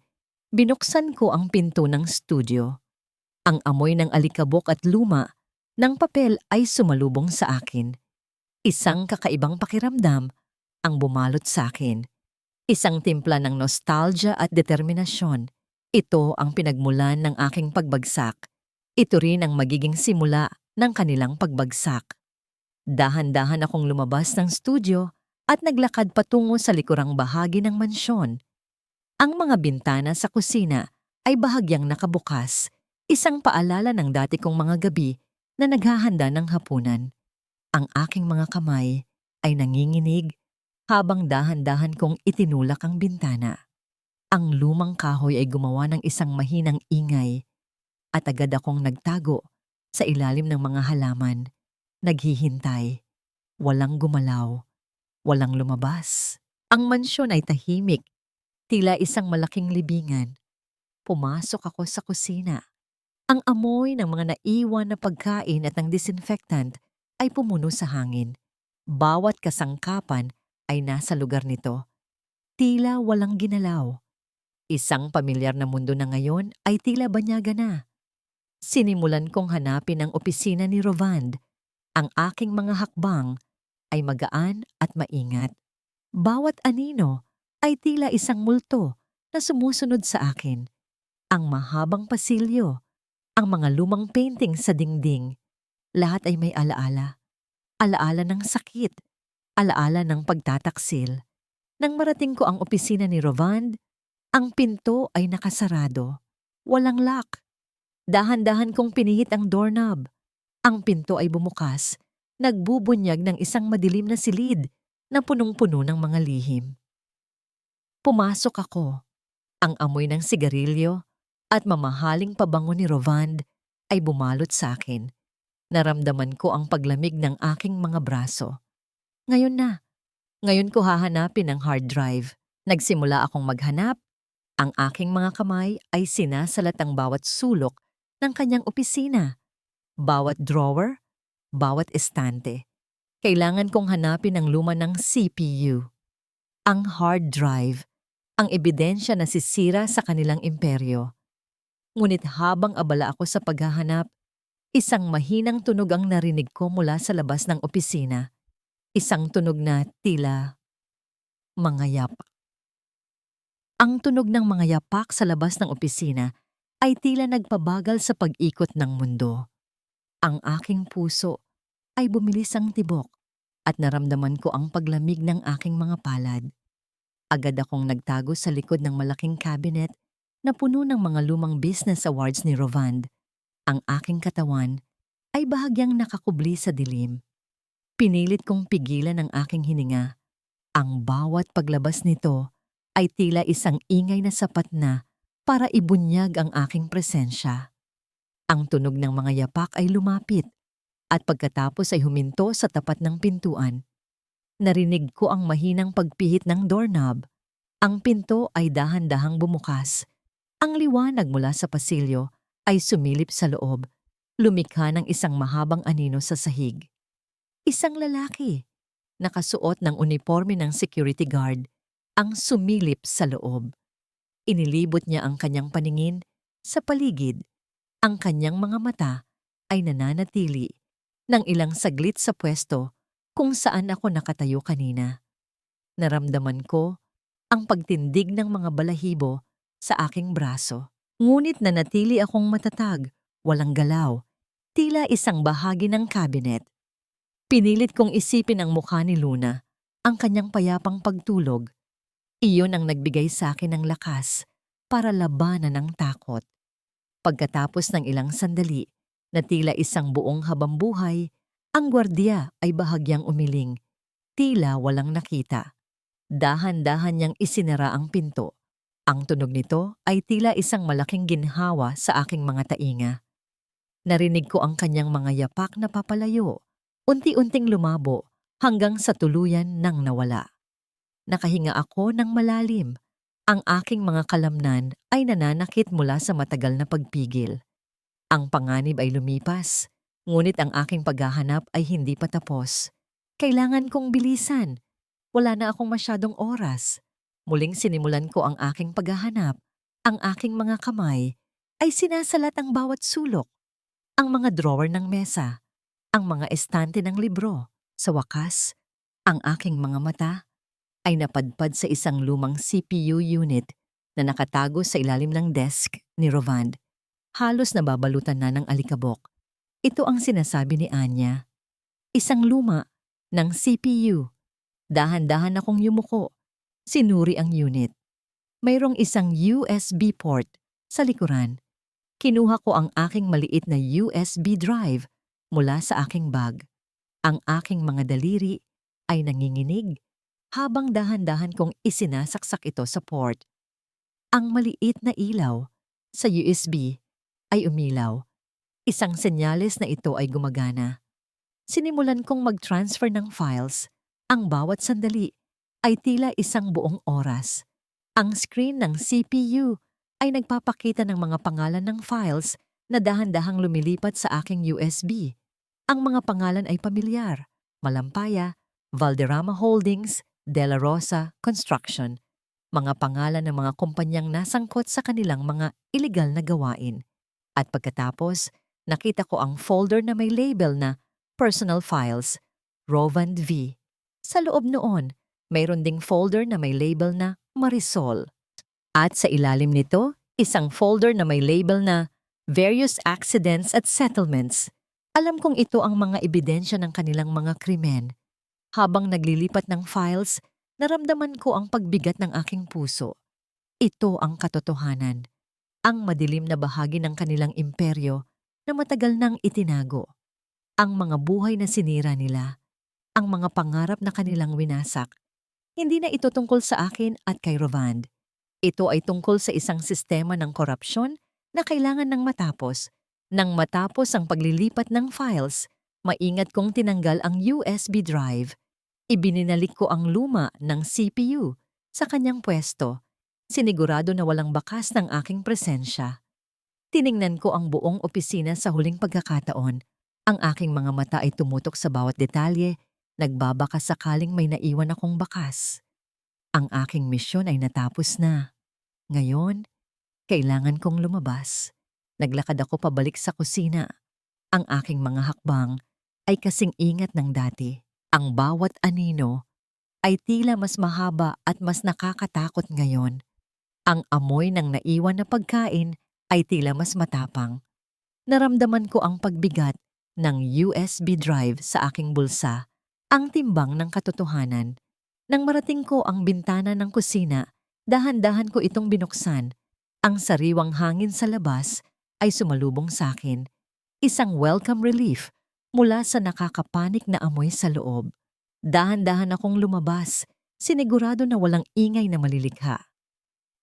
binuksan ko ang pinto ng studio. Ang amoy ng alikabok at luma ng papel ay sumalubong sa akin. Isang kakaibang pakiramdam ang bumalot sa akin. Isang timpla ng nostalgia at determinasyon. Ito ang pinagmulan ng aking pagbagsak. Ito rin ang magiging simula ng kanilang pagbagsak. Dahan-dahan akong lumabas ng studio at naglakad patungo sa likurang bahagi ng mansyon. Ang mga bintana sa kusina ay bahagyang nakabukas, isang paalala ng dati kong mga gabi na naghahanda ng hapunan. Ang aking mga kamay ay nanginginig habang dahan-dahan kong itinulak ang bintana. Ang lumang kahoy ay gumawa ng isang mahinang ingay at agad akong nagtago sa ilalim ng mga halaman, naghihintay. Walang gumalaw, walang lumabas. Ang mansyon ay tahimik, tila isang malaking libingan. Pumasok ako sa kusina. Ang amoy ng mga naiwan na pagkain at ng disinfectant ay pumuno sa hangin. Bawat kasangkapan ay nasa lugar nito. Tila walang ginalaw. Isang pamilyar na mundo na ngayon ay tila banyaga na. Sinimulan kong hanapin ang opisina ni Rovand. Ang aking mga hakbang ay magaan at maingat. Bawat anino ay tila isang multo na sumusunod sa akin. Ang mahabang pasilyo, ang mga lumang painting sa dingding, lahat ay may alaala. Alaala ng sakit, alaala ng pagtataksil. Nang marating ko ang opisina ni Rovand, ang pinto ay nakasarado. Walang lock. Dahan-dahan kong pinihit ang doorknob. Ang pinto ay bumukas, nagbubunyag ng isang madilim na silid na punong-puno ng mga lihim. Pumasok ako. Ang amoy ng sigarilyo at mamahaling pabango ni Rovand ay bumalot sa akin. Naramdaman ko ang paglamig ng aking mga braso. Ngayon na. Ngayon ko hahanapin ang hard drive. Nagsimula akong maghanap. Ang aking mga kamay ay sinasalat ang bawat sulok ng kanyang opisina. Bawat drawer, bawat estante. Kailangan kong hanapin ang luma ng CPU. Ang hard drive, ang ebidensya na sisira sa kanilang imperyo. Ngunit habang abala ako sa paghahanap, isang mahinang tunog ang narinig ko mula sa labas ng opisina. Isang tunog na tila mga yapak. Ang tunog ng mga yapak sa labas ng opisina ay tila nagpabagal sa pag-ikot ng mundo. Ang aking puso ay bumilis ang tibok at naramdaman ko ang paglamig ng aking mga palad. Agad akong nagtago sa likod ng malaking cabinet na puno ng mga lumang business awards ni Rovand. Ang aking katawan ay bahagyang nakakubli sa dilim. Pinilit kong pigilan ang aking hininga. Ang bawat paglabas nito ay tila isang ingay na sapat na para ibunyag ang aking presensya. Ang tunog ng mga yapak ay lumapit at pagkatapos ay huminto sa tapat ng pintuan. Narinig ko ang mahinang pagpihit ng doorknob. Ang pinto ay dahan-dahang bumukas. Ang liwanag mula sa pasilyo ay sumilip sa loob, lumikha ng isang mahabang anino sa sahig. Isang lalaki, nakasuot ng uniforme ng security guard, ang sumilip sa loob. Inilibot niya ang kanyang paningin sa paligid. Ang kanyang mga mata ay nananatili ng ilang saglit sa pwesto kung saan ako nakatayo kanina. Naramdaman ko ang pagtindig ng mga balahibo sa aking braso. Ngunit nanatili akong matatag, walang galaw, tila isang bahagi ng cabinet. Pinilit kong isipin ang mukha ni Luna, ang kanyang payapang pagtulog. Iyon ang nagbigay sa akin ng lakas para labanan ang takot. Pagkatapos ng ilang sandali, na tila isang buong habambuhay, ang gwardiya ay bahagyang umiling, tila walang nakita. Dahan-dahan niyang isinara ang pinto. Ang tunog nito ay tila isang malaking ginhawa sa aking mga tainga. Narinig ko ang kanyang mga yapak na papalayo, unti-unting lumabo hanggang sa tuluyan nang nawala. Nakahinga ako ng malalim. Ang aking mga kalamnan ay nananakit mula sa matagal na pagpigil. Ang panganib ay lumipas, ngunit ang aking paghahanap ay hindi pa tapos. Kailangan kong bilisan. Wala na akong masyadong oras. Muling sinimulan ko ang aking paghahanap. Ang aking mga kamay ay sinasalat ang bawat sulok, ang mga drawer ng mesa, ang mga estante ng libro. Sa wakas, ang aking mga mata ay napadpad sa isang lumang CPU unit na nakatago sa ilalim ng desk ni Rovand. Halos nababalutan na ng alikabok. Ito ang sinasabi ni Anya. Isang luma ng CPU. Dahan-dahan akong yumuko. Sinuri ang unit. Mayroong isang USB port sa likuran. Kinuha ko ang aking maliit na USB drive mula sa aking bag. Ang aking mga daliri ay nanginginig habang dahan-dahan kong isinasaksak ito sa port. Ang maliit na ilaw sa USB ay umilaw. Isang senyales na ito ay gumagana. Sinimulan kong mag-transfer ng files. Ang bawat sandali ay tila isang buong oras. Ang screen ng CPU ay nagpapakita ng mga pangalan ng files na dahan-dahang lumilipat sa aking USB. Ang mga pangalan ay pamilyar: Malampaya, Valderrama Holdings, De La Rosa Construction. Mga pangalan ng mga kumpanyang nasangkot sa kanilang mga iligal na gawain. At pagkatapos, nakita ko ang folder na may label na Personal Files, Rovand V. Sa loob noon, mayroon ding folder na may label na Marisol. At sa ilalim nito, isang folder na may label na Various Accidents at Settlements. Alam kong ito ang mga ebidensya ng kanilang mga krimen. Habang naglilipat ng files, naramdaman ko ang pagbigat ng aking puso. Ito ang katotohanan. Ang madilim na bahagi ng kanilang imperyo na matagal nang itinago. Ang mga buhay na sinira nila. Ang mga pangarap na kanilang winasak. Hindi na ito tungkol sa akin at kay Rovand. Ito ay tungkol sa isang sistema ng korupsyon na kailangan ng matapos. Nang matapos ang paglilipat ng files, maingat kong tinanggal ang USB drive. Ibininalik ko ang luma ng CPU sa kanyang pwesto. Sinigurado na walang bakas ng aking presensya. Tiningnan ko ang buong opisina sa huling pagkakataon. Ang aking mga mata ay tumutok sa bawat detalye, nagbabaka sakaling may naiwan akong bakas. Ang aking misyon ay natapos na. Ngayon, kailangan kong lumabas. Naglakad ako pabalik sa kusina. Ang aking mga hakbang ay kasing ingat ng dati. Ang bawat anino ay tila mas mahaba at mas nakakatakot ngayon. Ang amoy ng naiwan na pagkain ay tila mas matapang. Naramdaman ko ang pagbigat ng USB drive sa aking bulsa ang timbang ng katotohanan. Nang marating ko ang bintana ng kusina, dahan-dahan ko itong binuksan. Ang sariwang hangin sa labas ay sumalubong sa akin. Isang welcome relief mula sa nakakapanik na amoy sa loob. Dahan-dahan akong lumabas, sinigurado na walang ingay na malilikha.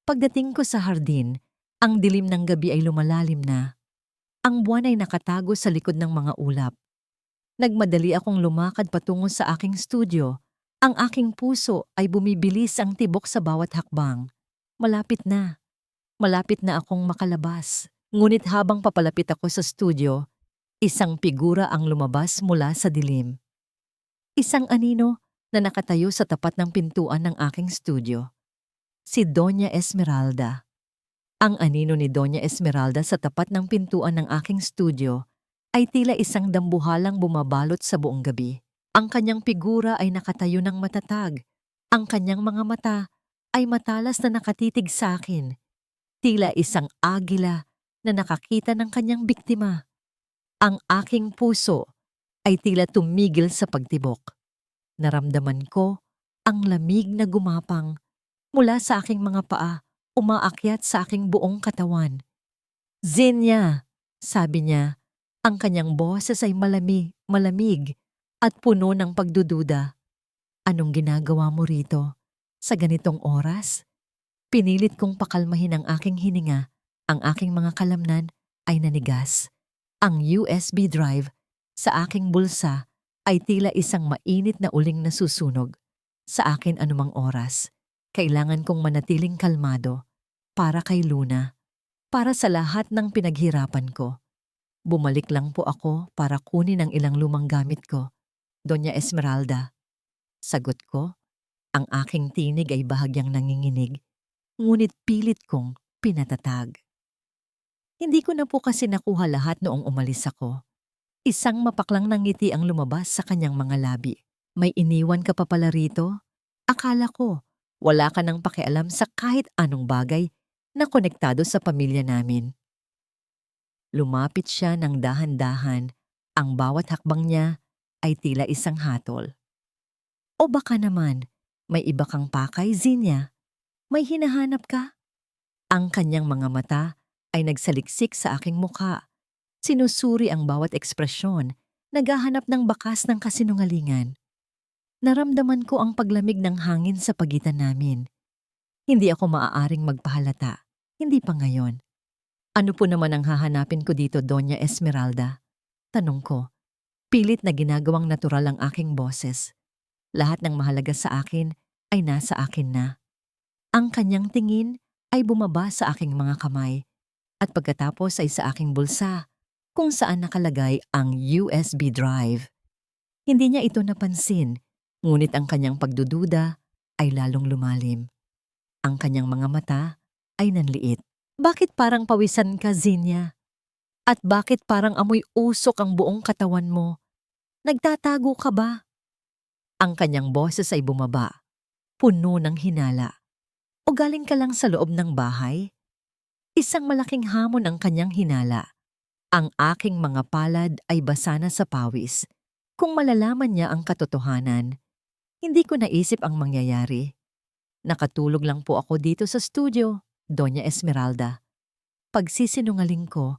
Pagdating ko sa hardin, ang dilim ng gabi ay lumalalim na. Ang buwan ay nakatago sa likod ng mga ulap. Nagmadali akong lumakad patungo sa aking studio. Ang aking puso ay bumibilis ang tibok sa bawat hakbang. Malapit na. Malapit na akong makalabas. Ngunit habang papalapit ako sa studio, isang figura ang lumabas mula sa dilim. Isang anino na nakatayo sa tapat ng pintuan ng aking studio. Si Doña Esmeralda. Ang anino ni Doña Esmeralda sa tapat ng pintuan ng aking studio ay tila isang dambuhalang bumabalot sa buong gabi. Ang kanyang figura ay nakatayo ng matatag. Ang kanyang mga mata ay matalas na nakatitig sa akin. Tila isang agila na nakakita ng kanyang biktima. Ang aking puso ay tila tumigil sa pagtibok. Naramdaman ko ang lamig na gumapang mula sa aking mga paa, umaakyat sa aking buong katawan. "Xenia," sabi niya. Ang kanyang boses ay malamig at puno ng pagdududa. "Anong ginagawa mo rito? Sa ganitong oras?" Pinilit kong pakalmahin ang aking hininga. Ang aking mga kalamnan ay nanigas. Ang USB drive sa aking bulsa ay tila isang mainit na uling na susunog. Sa akin anumang oras, kailangan kong manatiling kalmado para kay Luna, para sa lahat ng pinaghirapan ko. Bumalik lang po ako para kunin ang ilang lumang gamit ko, Doña Esmeralda. Sagot ko, ang aking tinig ay bahagyang nanginginig, ngunit pilit kong pinatatag. Hindi ko na po kasi nakuha lahat noong umalis ako. Isang mapaklang ng ngiti ang lumabas sa kanyang mga labi. "May iniwan ka pa pala rito? Akala ko, wala ka nang pakialam sa kahit anong bagay na konektado sa pamilya namin." Lumapit siya ng dahan-dahan. Ang bawat hakbang niya ay tila isang hatol. "O baka naman, may iba kang pakay, Xenia? May hinahanap ka?" Ang kanyang mga mata ay nagsaliksik sa aking mukha. Sinusuri ang bawat ekspresyon, naghahanap ng bakas ng kasinungalingan. Naramdaman ko ang paglamig ng hangin sa pagitan namin. Hindi ako maaaring magpahalata. Hindi pa ngayon. "Ano po naman ang hahanapin ko dito, Doña Esmeralda?" Tanong ko. Pilit na ginagawang natural ang aking boses. Lahat ng mahalaga sa akin ay nasa akin na. Ang kanyang tingin ay bumaba sa aking mga kamay at pagkatapos ay sa aking bulsa kung saan nakalagay ang USB drive. Hindi niya ito napansin, ngunit ang kanyang pagdududa ay lalong lumalim. Ang kanyang mga mata ay nanliit. "Bakit parang pawisan ka, Xenia? At bakit parang amoy usok ang buong katawan mo? Nagtatago ka ba?" Ang kanyang boses ay bumaba, puno ng hinala. "O galing ka lang sa loob ng bahay?" Isang malaking hamon ang kanyang hinala. Ang aking mga palad ay basa na sa pawis. Kung malalaman niya ang katotohanan, hindi ko naisip ang mangyayari. "Nakatulog lang po ako dito sa studio, Doña Esmeralda." Pagsisinungaling ko,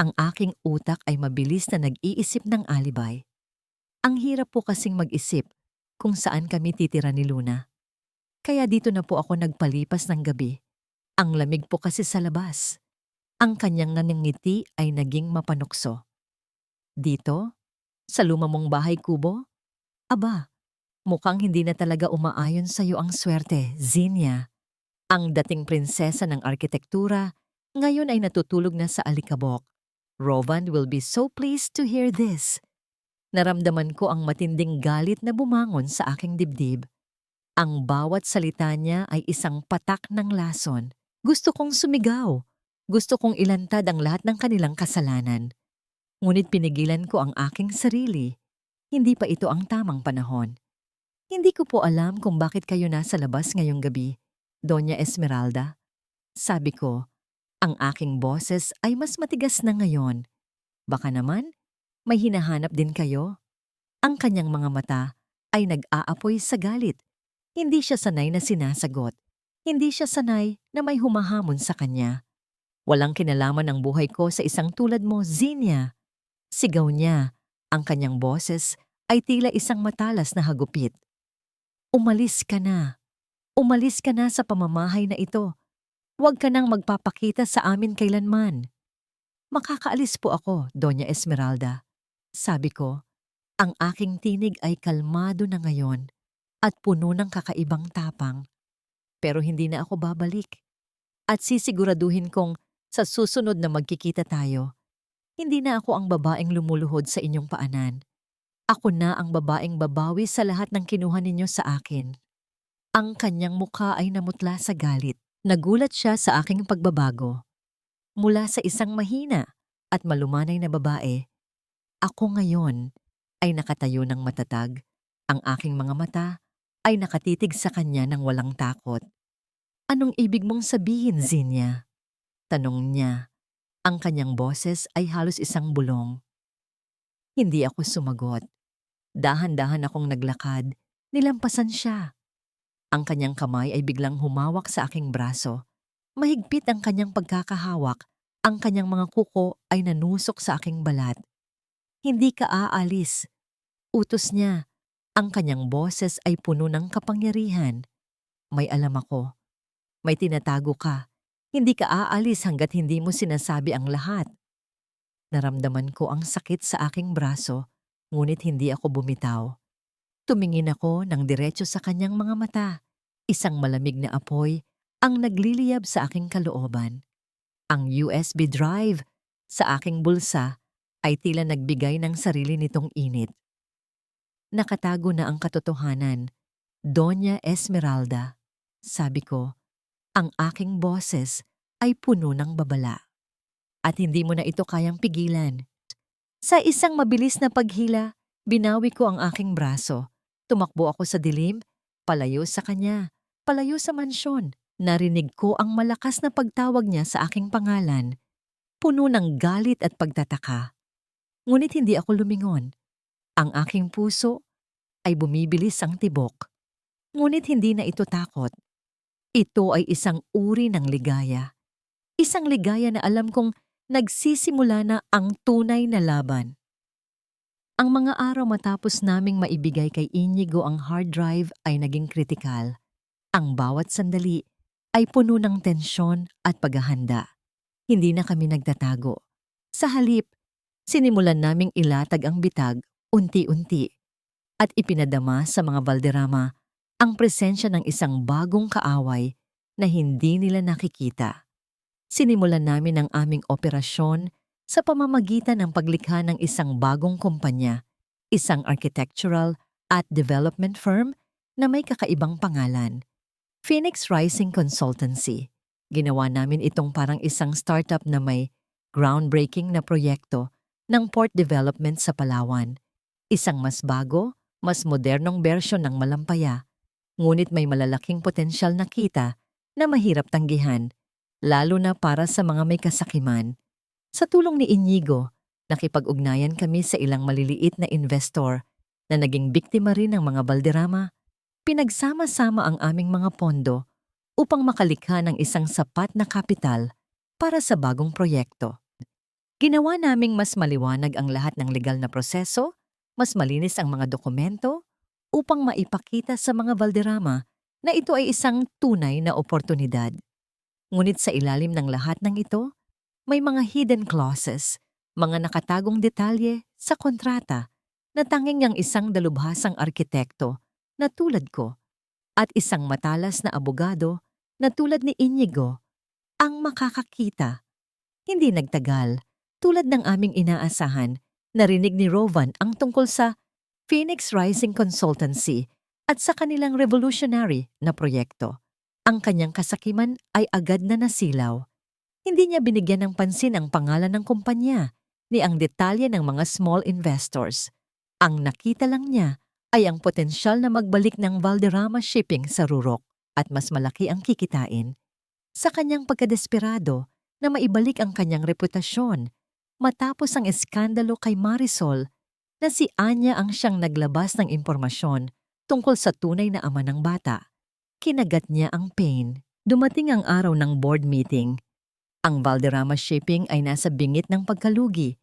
ang aking utak ay mabilis na nag-iisip ng alibay. Ang hirap po kasing mag-isip kung saan kami titira ni Luna. Kaya dito na po ako nagpalipas ng gabi. Ang lamig po kasi sa labas. Ang kanyang naningiti ay naging mapanukso. "Dito? Sa luma mong bahay kubo? Aba, mukhang hindi na talaga umaayon sa'yo ang swerte, Xenia. Ang dating prinsesa ng arkitektura, ngayon ay natutulog na sa alikabok. Rovan will be so pleased to hear this." Naramdaman ko ang matinding galit na bumangon sa aking dibdib. Ang bawat salita niya ay isang patak ng lason. Gusto kong sumigaw. Gusto kong ilantad ang lahat ng kanilang kasalanan. Ngunit pinigilan ko ang aking sarili. Hindi pa ito ang tamang panahon. "Hindi ko po alam kung bakit kayo nasa labas ngayong gabi, Doña Esmeralda." Sabi ko, ang aking boses ay mas matigas na ngayon. "Baka naman, May hinahanap din kayo? Ang kanyang mga mata ay nag-aapoy sa galit. Hindi siya sanay na sinasagot. Hindi siya sanay na may humahamon sa kanya. Walang kinalaman ang buhay ko sa isang tulad mo, Zinia. Sigaw niya. Ang kanyang boses ay tila isang matalas na hagupit. Umalis ka na. Umalis ka na sa pamamahay na ito. Huwag ka nang magpapakita sa amin kailanman. Makakaalis po ako, Doña Esmeralda. Sabi ko, ang aking tinig ay kalmado na ngayon at puno ng kakaibang tapang. Pero hindi na ako babalik. At sisiguraduhin kong sa susunod na magkikita tayo, hindi na ako ang babaeng lumuluhod sa inyong paanan. Ako na ang babaeng babawi sa lahat ng kinuha ninyo sa akin. Ang kanyang mukha ay namutla sa galit. Nagulat siya sa aking pagbabago. Mula sa isang mahina at malumanay na babae, ako ngayon ay nakatayo ng matatag. Ang aking mga mata ay nakatitig sa kanya ng walang takot. Anong ibig mong sabihin, Zinia? Tanong niya. Ang kanyang boses ay halos isang bulong. Hindi ako sumagot. Dahan-dahan akong naglakad, nilampasan siya. Ang kanyang kamay ay biglang humawak sa aking braso. Mahigpit ang kanyang pagkakahawak, ang kanyang mga kuko ay nanusok sa aking balat. Hindi ka aalis. Utos niya. Ang kanyang boses ay puno ng kapangyarihan. May alam ako. May tinatago ka. Hindi ka aalis hanggat hindi mo sinasabi ang lahat. Naramdaman ko ang sakit sa aking braso, ngunit hindi ako bumitaw. Tumingin ako ng diretso sa kanyang mga mata. Isang malamig na apoy ang nagliliyab sa aking kalooban. Ang USB drive sa aking bulsa ay tila nagbigay ng sarili nitong init. Nakatago na ang katotohanan. Doña Esmeralda, sabi ko, ang aking boses ay puno ng babala. At hindi mo na ito kayang pigilan. Sa isang mabilis na paghila, binawi ko ang aking braso. Tumakbo ako sa dilim, palayo sa kanya, palayo sa mansyon. Narinig ko ang malakas na pagtawag niya sa aking pangalan, puno ng galit at pagtataka. Ngunit hindi ako lumingon. Ang aking puso ay bumibilis ang tibok. Ngunit hindi na ito takot. Ito ay isang uri ng ligaya. Isang ligaya na alam kong nagsisimula na ang tunay na laban. Ang mga araw matapos naming maibigay kay Inigo ang hard drive ay naging kritikal. Ang bawat sandali ay puno ng tensyon at paghahanda. Hindi na kami nagtatago. Sa halip, sinimulan naming ilatag ang bitag unti-unti at ipinadama sa mga Valderrama ang presensya ng isang bagong kaaway na hindi nila nakikita. Sinimulan namin ang aming operasyon sa pamamagitan ng paglikha ng isang bagong kumpanya, isang architectural at development firm na may kakaibang pangalan, Phoenix Rising Consultancy. Ginawa namin itong parang isang startup na may groundbreaking na proyekto ng port development sa Palawan. Isang mas bago, mas modernong bersyon ng Malampaya, ngunit may malalaking potensyal na kita na mahirap tanggihan, lalo na para sa mga may kasakiman. Sa tulong ni Inigo, nakipag-ugnayan kami sa ilang maliliit na investor na naging biktima rin ng mga Valderrama. Pinagsama-sama ang aming mga pondo upang makalikha ng isang sapat na kapital para sa bagong proyekto. Ginawa naming mas maliwanag ang lahat ng legal na proseso, mas malinis ang mga dokumento, upang maipakita sa mga Valderrama na ito ay isang tunay na oportunidad. Ngunit sa ilalim ng lahat ng ito, may mga hidden clauses, mga nakatagong detalye sa kontrata na tanging ang isang dalubhasang arkitekto na tulad ko at isang matalas na abogado na tulad ni Inigo ang makakakita. Hindi nagtagal, tulad ng aming inaasahan, narinig ni Rovan ang tungkol sa Phoenix Rising Consultancy at sa kanilang revolutionary na proyekto. Ang kanyang kasakiman ay agad na nasilaw. Hindi niya binigyan ng pansin ang pangalan ng kumpanya ni ang detalye ng mga small investors. Ang nakita lang niya ay ang potensyal na magbalik ng Valderrama Shipping sa Rurok at mas malaki ang kikitain. Sa kanyang pagkadesperado na maibalik ang kanyang reputasyon, matapos ang eskandalo kay Marisol na si Anya ang siyang naglabas ng impormasyon tungkol sa tunay na ama ng bata. Kinagat niya ang pain. Dumating ang araw ng board meeting. Ang Valderrama Shipping ay nasa bingit ng pagkalugi.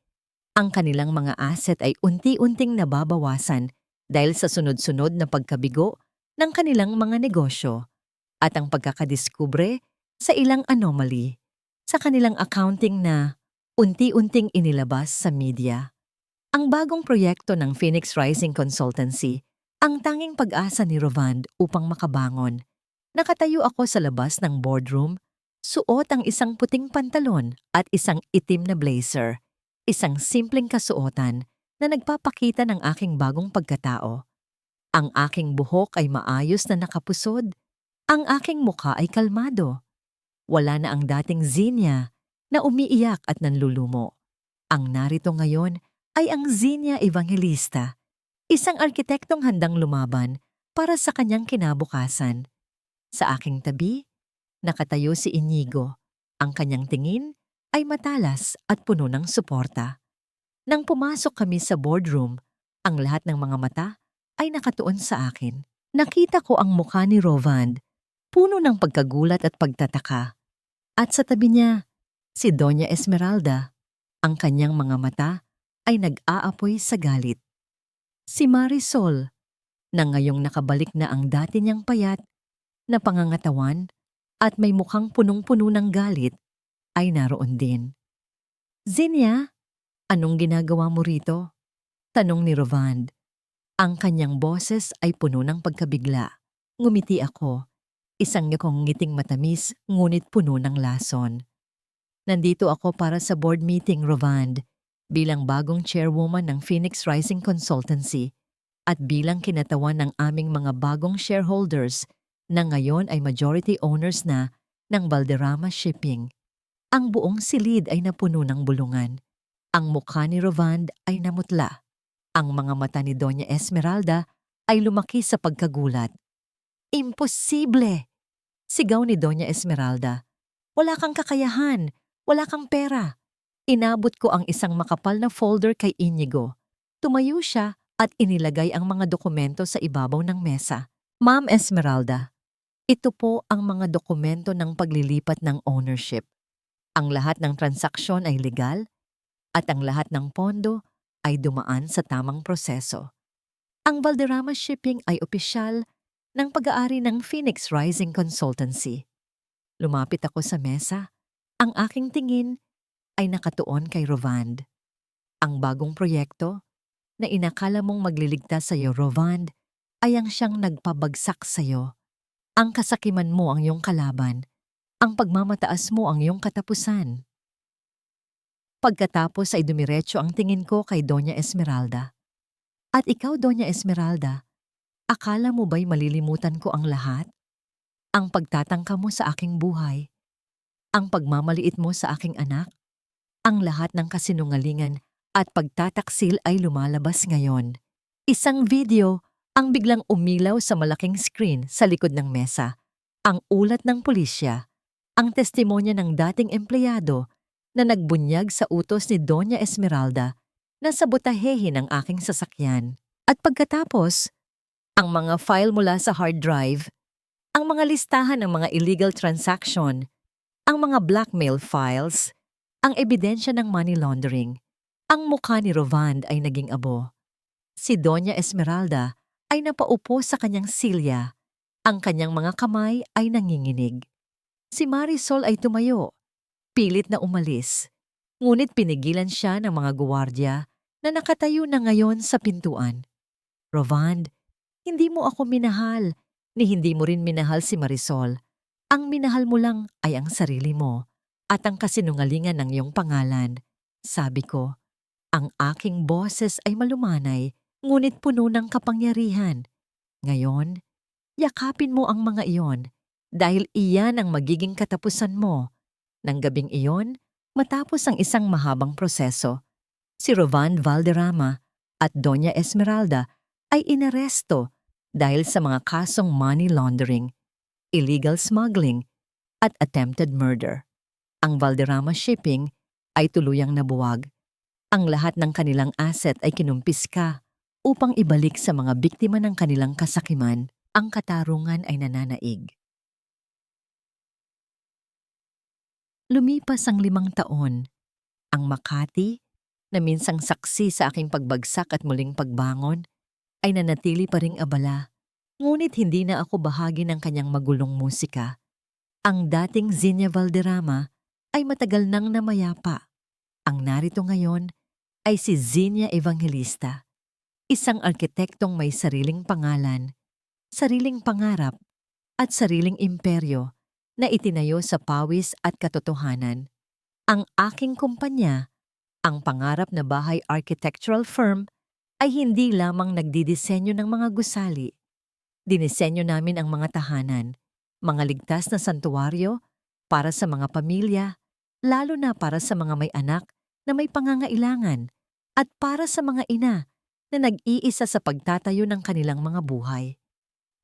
Ang kanilang mga asset ay unti-unting nababawasan dahil sa sunod-sunod na pagkabigo ng kanilang mga negosyo at ang pagkakadiskubre sa ilang anomaly sa kanilang accounting na unti-unting inilabas sa media. Ang bagong proyekto ng Phoenix Rising Consultancy, ang tanging pag-asa ni Rovand upang makabangon. Nakatayo ako sa labas ng boardroom, suot ang isang puting pantalon at isang itim na blazer, isang simpleng kasuotan na nagpapakita ng aking bagong pagkatao. Ang aking buhok ay maayos na nakapusod, ang aking mukha ay kalmado. Wala na ang dating Zinia na umiiyak at nanlulumo. Ang narito ngayon ay ang Zinia Evangelista, isang arkitektong handang lumaban para sa kanyang kinabukasan. Sa aking tabi, nakatayo si Inigo. Ang kanyang tingin ay matalas at puno ng suporta. Nang pumasok kami sa boardroom, ang lahat ng mga mata ay nakatuon sa akin. Nakita ko ang mukha ni Rovand, puno ng pagkagulat at pagtataka. At sa tabi niya, si Doña Esmeralda. Ang kanyang mga mata ay nag-aapoy sa galit. Si Marisol, na ngayong nakabalik na ang dati niyang payat, na pangangatawan at may mukhang punong-puno ng galit, ay naroon din. Zinia, anong ginagawa mo rito? Tanong ni Rovand. Ang kanyang boses ay puno ng pagkabigla. Ngumiti ako, isang yakong ngiting matamis ngunit puno ng lason. Nandito ako para sa board meeting, Rovand, bilang bagong chairwoman ng Phoenix Rising Consultancy at bilang kinatawan ng aming mga bagong shareholders na ngayon ay majority owners na ng Valderrama Shipping. Ang buong silid ay napuno ng bulungan. Ang mukha ni Rovand ay namutla. Ang mga mata ni Doña Esmeralda ay lumaki sa pagkagulat. Imposible! Sigaw ni Doña Esmeralda. Wala kang kakayahan, wala kang pera. Inabot ko ang isang makapal na folder kay Inigo. Tumayo siya at inilagay ang mga dokumento sa ibabaw ng mesa. Ma'am Esmeralda, ito po ang mga dokumento ng paglilipat ng ownership. Ang lahat ng transaksyon ay legal at ang lahat ng pondo ay dumaan sa tamang proseso. Ang Valderrama Shipping ay opisyal ng pag-aari ng Phoenix Rising Consultancy. Lumapit ako sa mesa. Ang aking tingin ay nakatuon kay Rovand. Ang bagong proyekto na inakala mong magliligtas sa iyo, Rovand, ay ang siyang nagpabagsak sa iyo. Ang kasakiman mo ang iyong kalaban. Ang pagmamataas mo ang iyong katapusan. Pagkatapos ay dumiretso ang tingin ko kay Doña Esmeralda. At ikaw, Doña Esmeralda, akala mo ba'y malilimutan ko ang lahat? Ang pagtatangka mo sa aking buhay, ang pagmamaliit mo sa aking anak, ang lahat ng kasinungalingan at pagtataksil ay lumalabas ngayon. Isang video ang biglang umilaw sa malaking screen sa likod ng mesa. Ang ulat ng pulisya, ang testimonya ng dating empleyado na nagbunyag sa utos ni Doña Esmeralda na sabotahehin ang aking sasakyan. At pagkatapos, ang mga file mula sa hard drive, ang mga listahan ng mga illegal transaction, ang mga blackmail files, ang ebidensya ng money laundering. Ang mukha ni Rovand ay naging abo. Si Doña Esmeralda ay napaupo sa kanyang silya. Ang kanyang mga kamay ay nanginginig. Si Marisol ay tumayo, pilit na umalis. Ngunit pinigilan siya ng mga guwardiya na nakatayo na ngayon sa pintuan. Rovand, hindi mo ako minahal, ni hindi mo rin minahal si Marisol. Ang minahal mo lang ay ang sarili mo at ang kasinungalingan ng iyong pangalan. Sabi ko, ang aking boses ay malumanay, ngunit puno ng kapangyarihan. Ngayon, yakapin mo ang mga iyon dahil iyan ang magiging katapusan mo. Nang gabing iyon, matapos ang isang mahabang proseso, si Rovand Valderrama at Doña Esmeralda ay inaresto dahil sa mga kasong money laundering, illegal smuggling, at attempted murder. Ang Valderrama Shipping ay tuluyang nabuwag Ang lahat ng kanilang asset ay kinumpiska upang ibalik sa mga biktima ng kanilang kasakiman. Ang katarungan ay nananaig. Lumipas ang 5 taon. Ang Makati, na minsang saksi sa aking pagbagsak at muling pagbangon, ay nanatili pa ring abala. Ngunit hindi na ako bahagi ng kanyang magulong musika. Ang dating Zinya Valderrama ay matagal nang namayapa. Ang narito ngayon ay si Zinya Evangelista, isang arkitektong may sariling pangalan, sariling pangarap, at sariling imperyo na itinayo sa pawis at katotohanan. Ang aking kumpanya, ang Pangarap na Bahay Architectural Firm, ay hindi lamang nagdidisenyo ng mga gusali. Dinisenyo namin ang mga tahanan, mga ligtas na santuwaryo para sa mga pamilya, lalo na para sa mga may anak na may pangangailangan at para sa mga ina na nag-iisa sa pagtatayo ng kanilang mga buhay.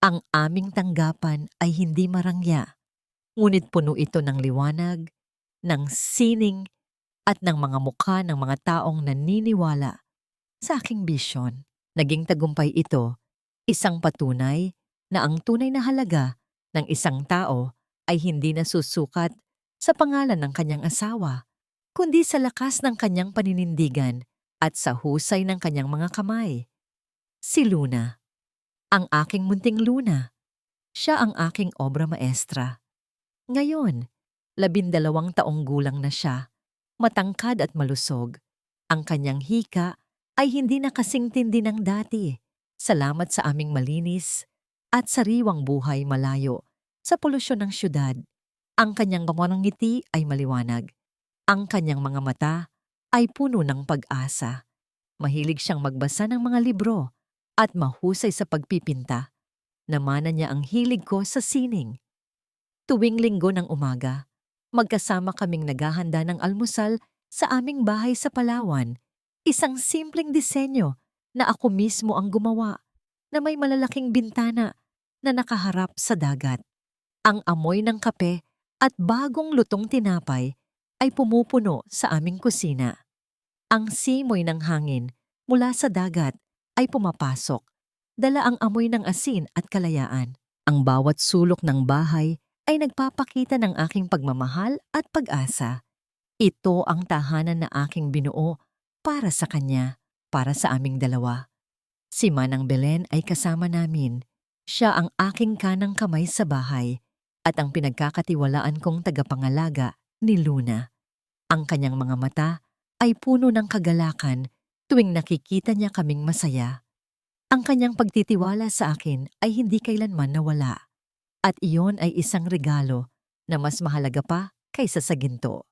Ang aming tanggapan ay hindi marangya, ngunit puno ito ng liwanag, ng sining, at ng mga mukha ng mga taong naniniwala sa aking bisyon. Naging tagumpay ito, isang patunay na ang tunay na halaga ng isang tao ay hindi nasusukat sa pangalan ng kanyang asawa, kundi sa lakas ng kanyang paninindigan at sa husay ng kanyang mga kamay. Si Luna, ang aking munting Luna. Siya ang aking obra maestra. Ngayon, 12 taong gulang na siya, matangkad at malusog. Ang kanyang hika ay hindi na kasing tindi ng dati. Salamat sa aming malinis at sariwang buhay malayo sa polusyon ng syudad. Ang kanyang ngiti ay maliwanag. Ang kanyang mga mata ay puno ng pag-asa. Mahilig siyang magbasa ng mga libro at mahusay sa pagpipinta. Namana niya ang hilig ko sa sining. Tuwing Linggo ng umaga, magkasama kaming naghahanda ng almusal sa aming bahay sa Palawan. Isang simpleng disenyo na ako mismo ang gumawa, na may malalaking bintana na nakaharap sa dagat. Ang amoy ng kape at bagong lutong tinapay ay pumupuno sa aming kusina. Ang simoy ng hangin mula sa dagat ay pumapasok, dala ang amoy ng asin at kalayaan. Ang bawat sulok ng bahay ay nagpapakita ng aking pagmamahal at pag-asa. Ito ang tahanan na aking binuo para sa kanya, para sa aming dalawa. Si Manang Belen ay kasama namin. Siya ang aking kanang kamay sa bahay at ang pinagkakatiwalaan kong tagapangalaga ni Luna. Ang kanyang mga mata ay puno ng kagalakan tuwing nakikita niya kaming masaya. Ang kanyang pagtitiwala sa akin ay hindi kailanman nawala. At iyon ay isang regalo na mas mahalaga pa kaysa sa ginto.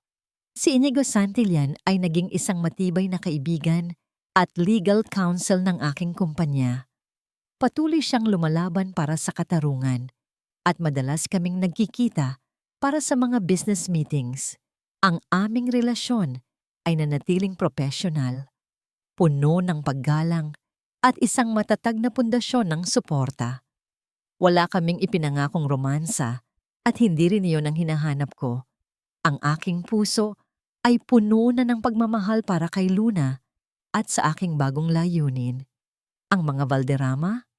Si Inigo Santillan ay naging isang matibay na kaibigan at legal counsel ng aking kumpanya. Patuloy siyang lumalaban para sa katarungan at madalas kaming nagkikita para sa mga business meetings. Ang aming relasyon ay nanatiling profesional, puno ng paggalang at isang matatag na pundasyon ng suporta. Wala kaming ipinangakong romansa at hindi rin iyon ang hinahanap ko. Ang aking puso ay puno na ng pagmamahal para kay Luna at sa aking bagong layunin. Ang mga Valderrama,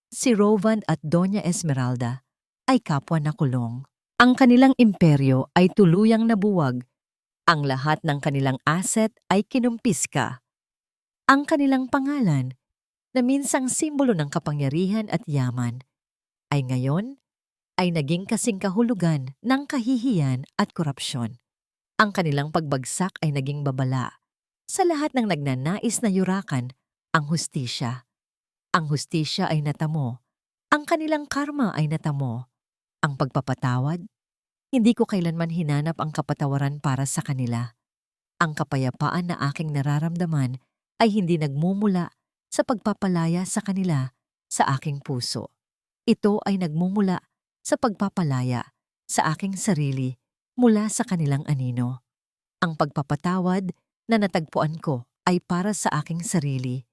si Rovan at Doña Esmeralda ay kapwa na kulong. Ang kanilang imperyo ay tuluyang nabuwag. Ang lahat ng kanilang asset ay kinumpiska. Ang kanilang pangalan, na minsang simbolo ng kapangyarihan at yaman, ay ngayon ay naging kasing kahulugan ng kahihiyan at korupsyon. Ang kanilang pagbagsak ay naging babala sa lahat ng nagnanais na yurakan ang hustisya. Ang hustisya ay natamo. Ang kanilang karma ay natamo. Ang pagpapatawad, hindi ko kailanman hinanap ang kapatawaran para sa kanila. Ang kapayapaan na aking nararamdaman ay hindi nagmumula sa pagpapalaya sa kanila sa aking puso. Ito ay nagmumula sa pagpapalaya sa aking sarili mula sa kanilang anino. Ang pagpapatawad na natagpuan ko ay para sa aking sarili.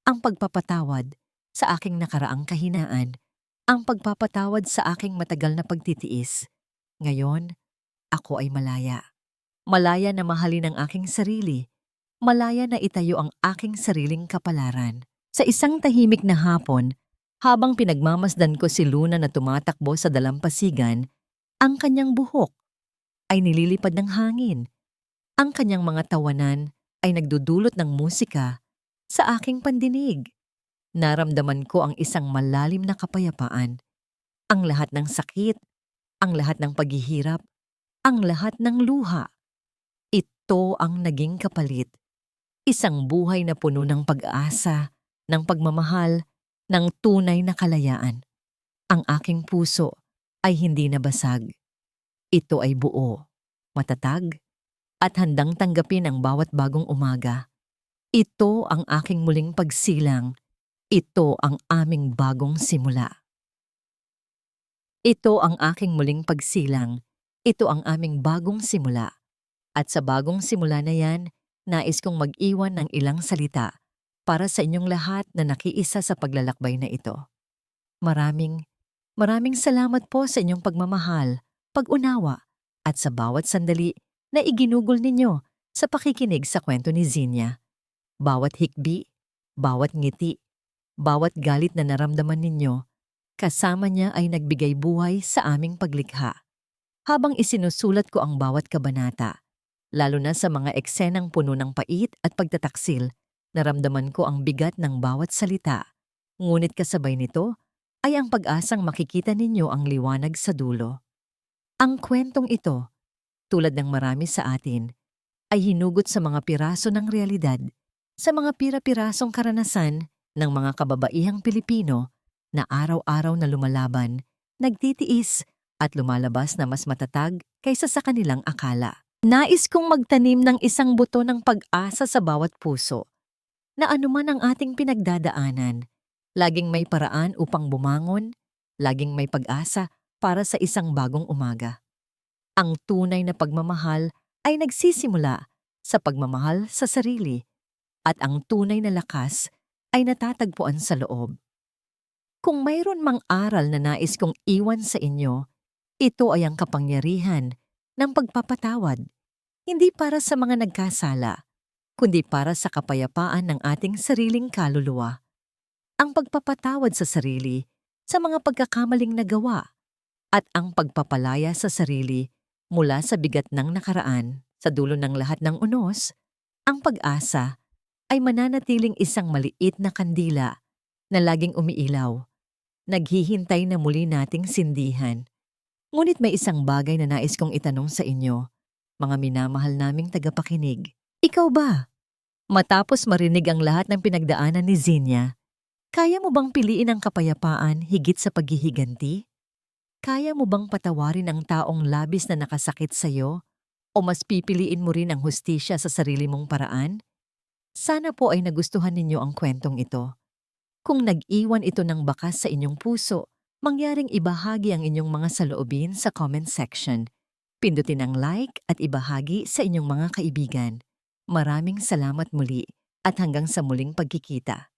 Ang pagpapatawad sa aking nakaraang kahinaan. Ang pagpapatawad sa aking matagal na pagtitiis. Ngayon, ako ay malaya. Malaya na mahalin ang aking sarili. malaya na itayo ang aking sariling kapalaran. Sa isang tahimik na hapon, habang pinagmamasdan ko si Luna na tumatakbo sa dalampasigan, ang kanyang buhok ay nililipad ng hangin. Ang kanyang mga tawanan ay nagdudulot ng musika sa aking pandinig. Naramdaman ko ang isang malalim na kapayapaan. Ang lahat ng sakit, ang lahat ng paghihirap, ang lahat ng luha. Ito ang naging kapalit. Isang buhay na puno ng pag-asa, ng pagmamahal, ng tunay na kalayaan. Ang aking puso ay hindi nabasag. Ito ay buo, matatag, at handang tanggapin ang bawat bagong umaga. Ito ang aking muling pagsilang. Ito ang aming bagong simula. Ito ang aking muling pagsilang. Ito ang aming bagong simula. At sa bagong simula na yan, nais kong mag-iwan ng ilang salita para sa inyong lahat na nakiisa sa paglalakbay na ito. Maraming salamat po sa inyong pagmamahal, pag-unawa, at sa bawat sandali na iginugol ninyo sa pakikinig sa kwento ni Zinya. Bawat hikbi, bawat ngiti, bawat galit na naramdaman ninyo, kasama niya ay nagbigay buhay sa aming paglikha. Habang isinusulat ko ang bawat kabanata, lalo na sa mga eksenang puno ng pait at pagtataksil, naramdaman ko ang bigat ng bawat salita. Ngunit kasabay nito ay ang pag-asang makikita ninyo ang liwanag sa dulo. Ang kwentong ito, tulad ng marami sa atin, ay hinugot sa mga piraso ng realidad, sa mga pira-pirasong karanasan ng mga kababaihang Pilipino na araw-araw na lumalaban, nagtitiis at lumalabas na mas matatag kaysa sa kanilang akala. Nais kong magtanim ng isang buto ng pag-asa sa bawat puso, na anuman ang ating pinagdadaanan, laging may paraan upang bumangon, laging may pag-asa para sa isang bagong umaga. Ang tunay na pagmamahal ay nagsisimula sa pagmamahal sa sarili, at ang tunay na lakas ay natatagpuan sa loob. Kung mayroon mang aral na nais kong iwan sa inyo, ito ay ang kapangyarihan ng pagpapatawad, hindi para sa mga nagkasala, kundi para sa kapayapaan ng ating sariling kaluluwa. Ang pagpapatawad sa sarili sa mga pagkakamaling nagawa at ang pagpapalaya sa sarili mula sa bigat ng nakaraan. Sa dulo ng lahat ng unos, ang pag-asa ay mananatiling isang maliit na kandila na laging umiilaw, naghihintay na muli nating sindihan. Ngunit may isang bagay na nais kong itanong sa inyo, mga minamahal naming tagapakinig. Ikaw ba? Matapos marinig ang lahat ng pinagdaanan ni Zinya, kaya mo bang piliin ang kapayapaan higit sa paghihiganti? Kaya mo bang patawarin ang taong labis na nakasakit sa iyo? O mas pipiliin mo rin ang hustisya sa sarili mong paraan? Sana po ay nagustuhan ninyo ang kwentong ito. Kung nag-iwan ito ng bakas sa inyong puso, mangyaring ibahagi ang inyong mga saloobin sa comment section. Pindutin ang like at ibahagi sa inyong mga kaibigan. Maraming salamat muli at hanggang sa muling pagkikita.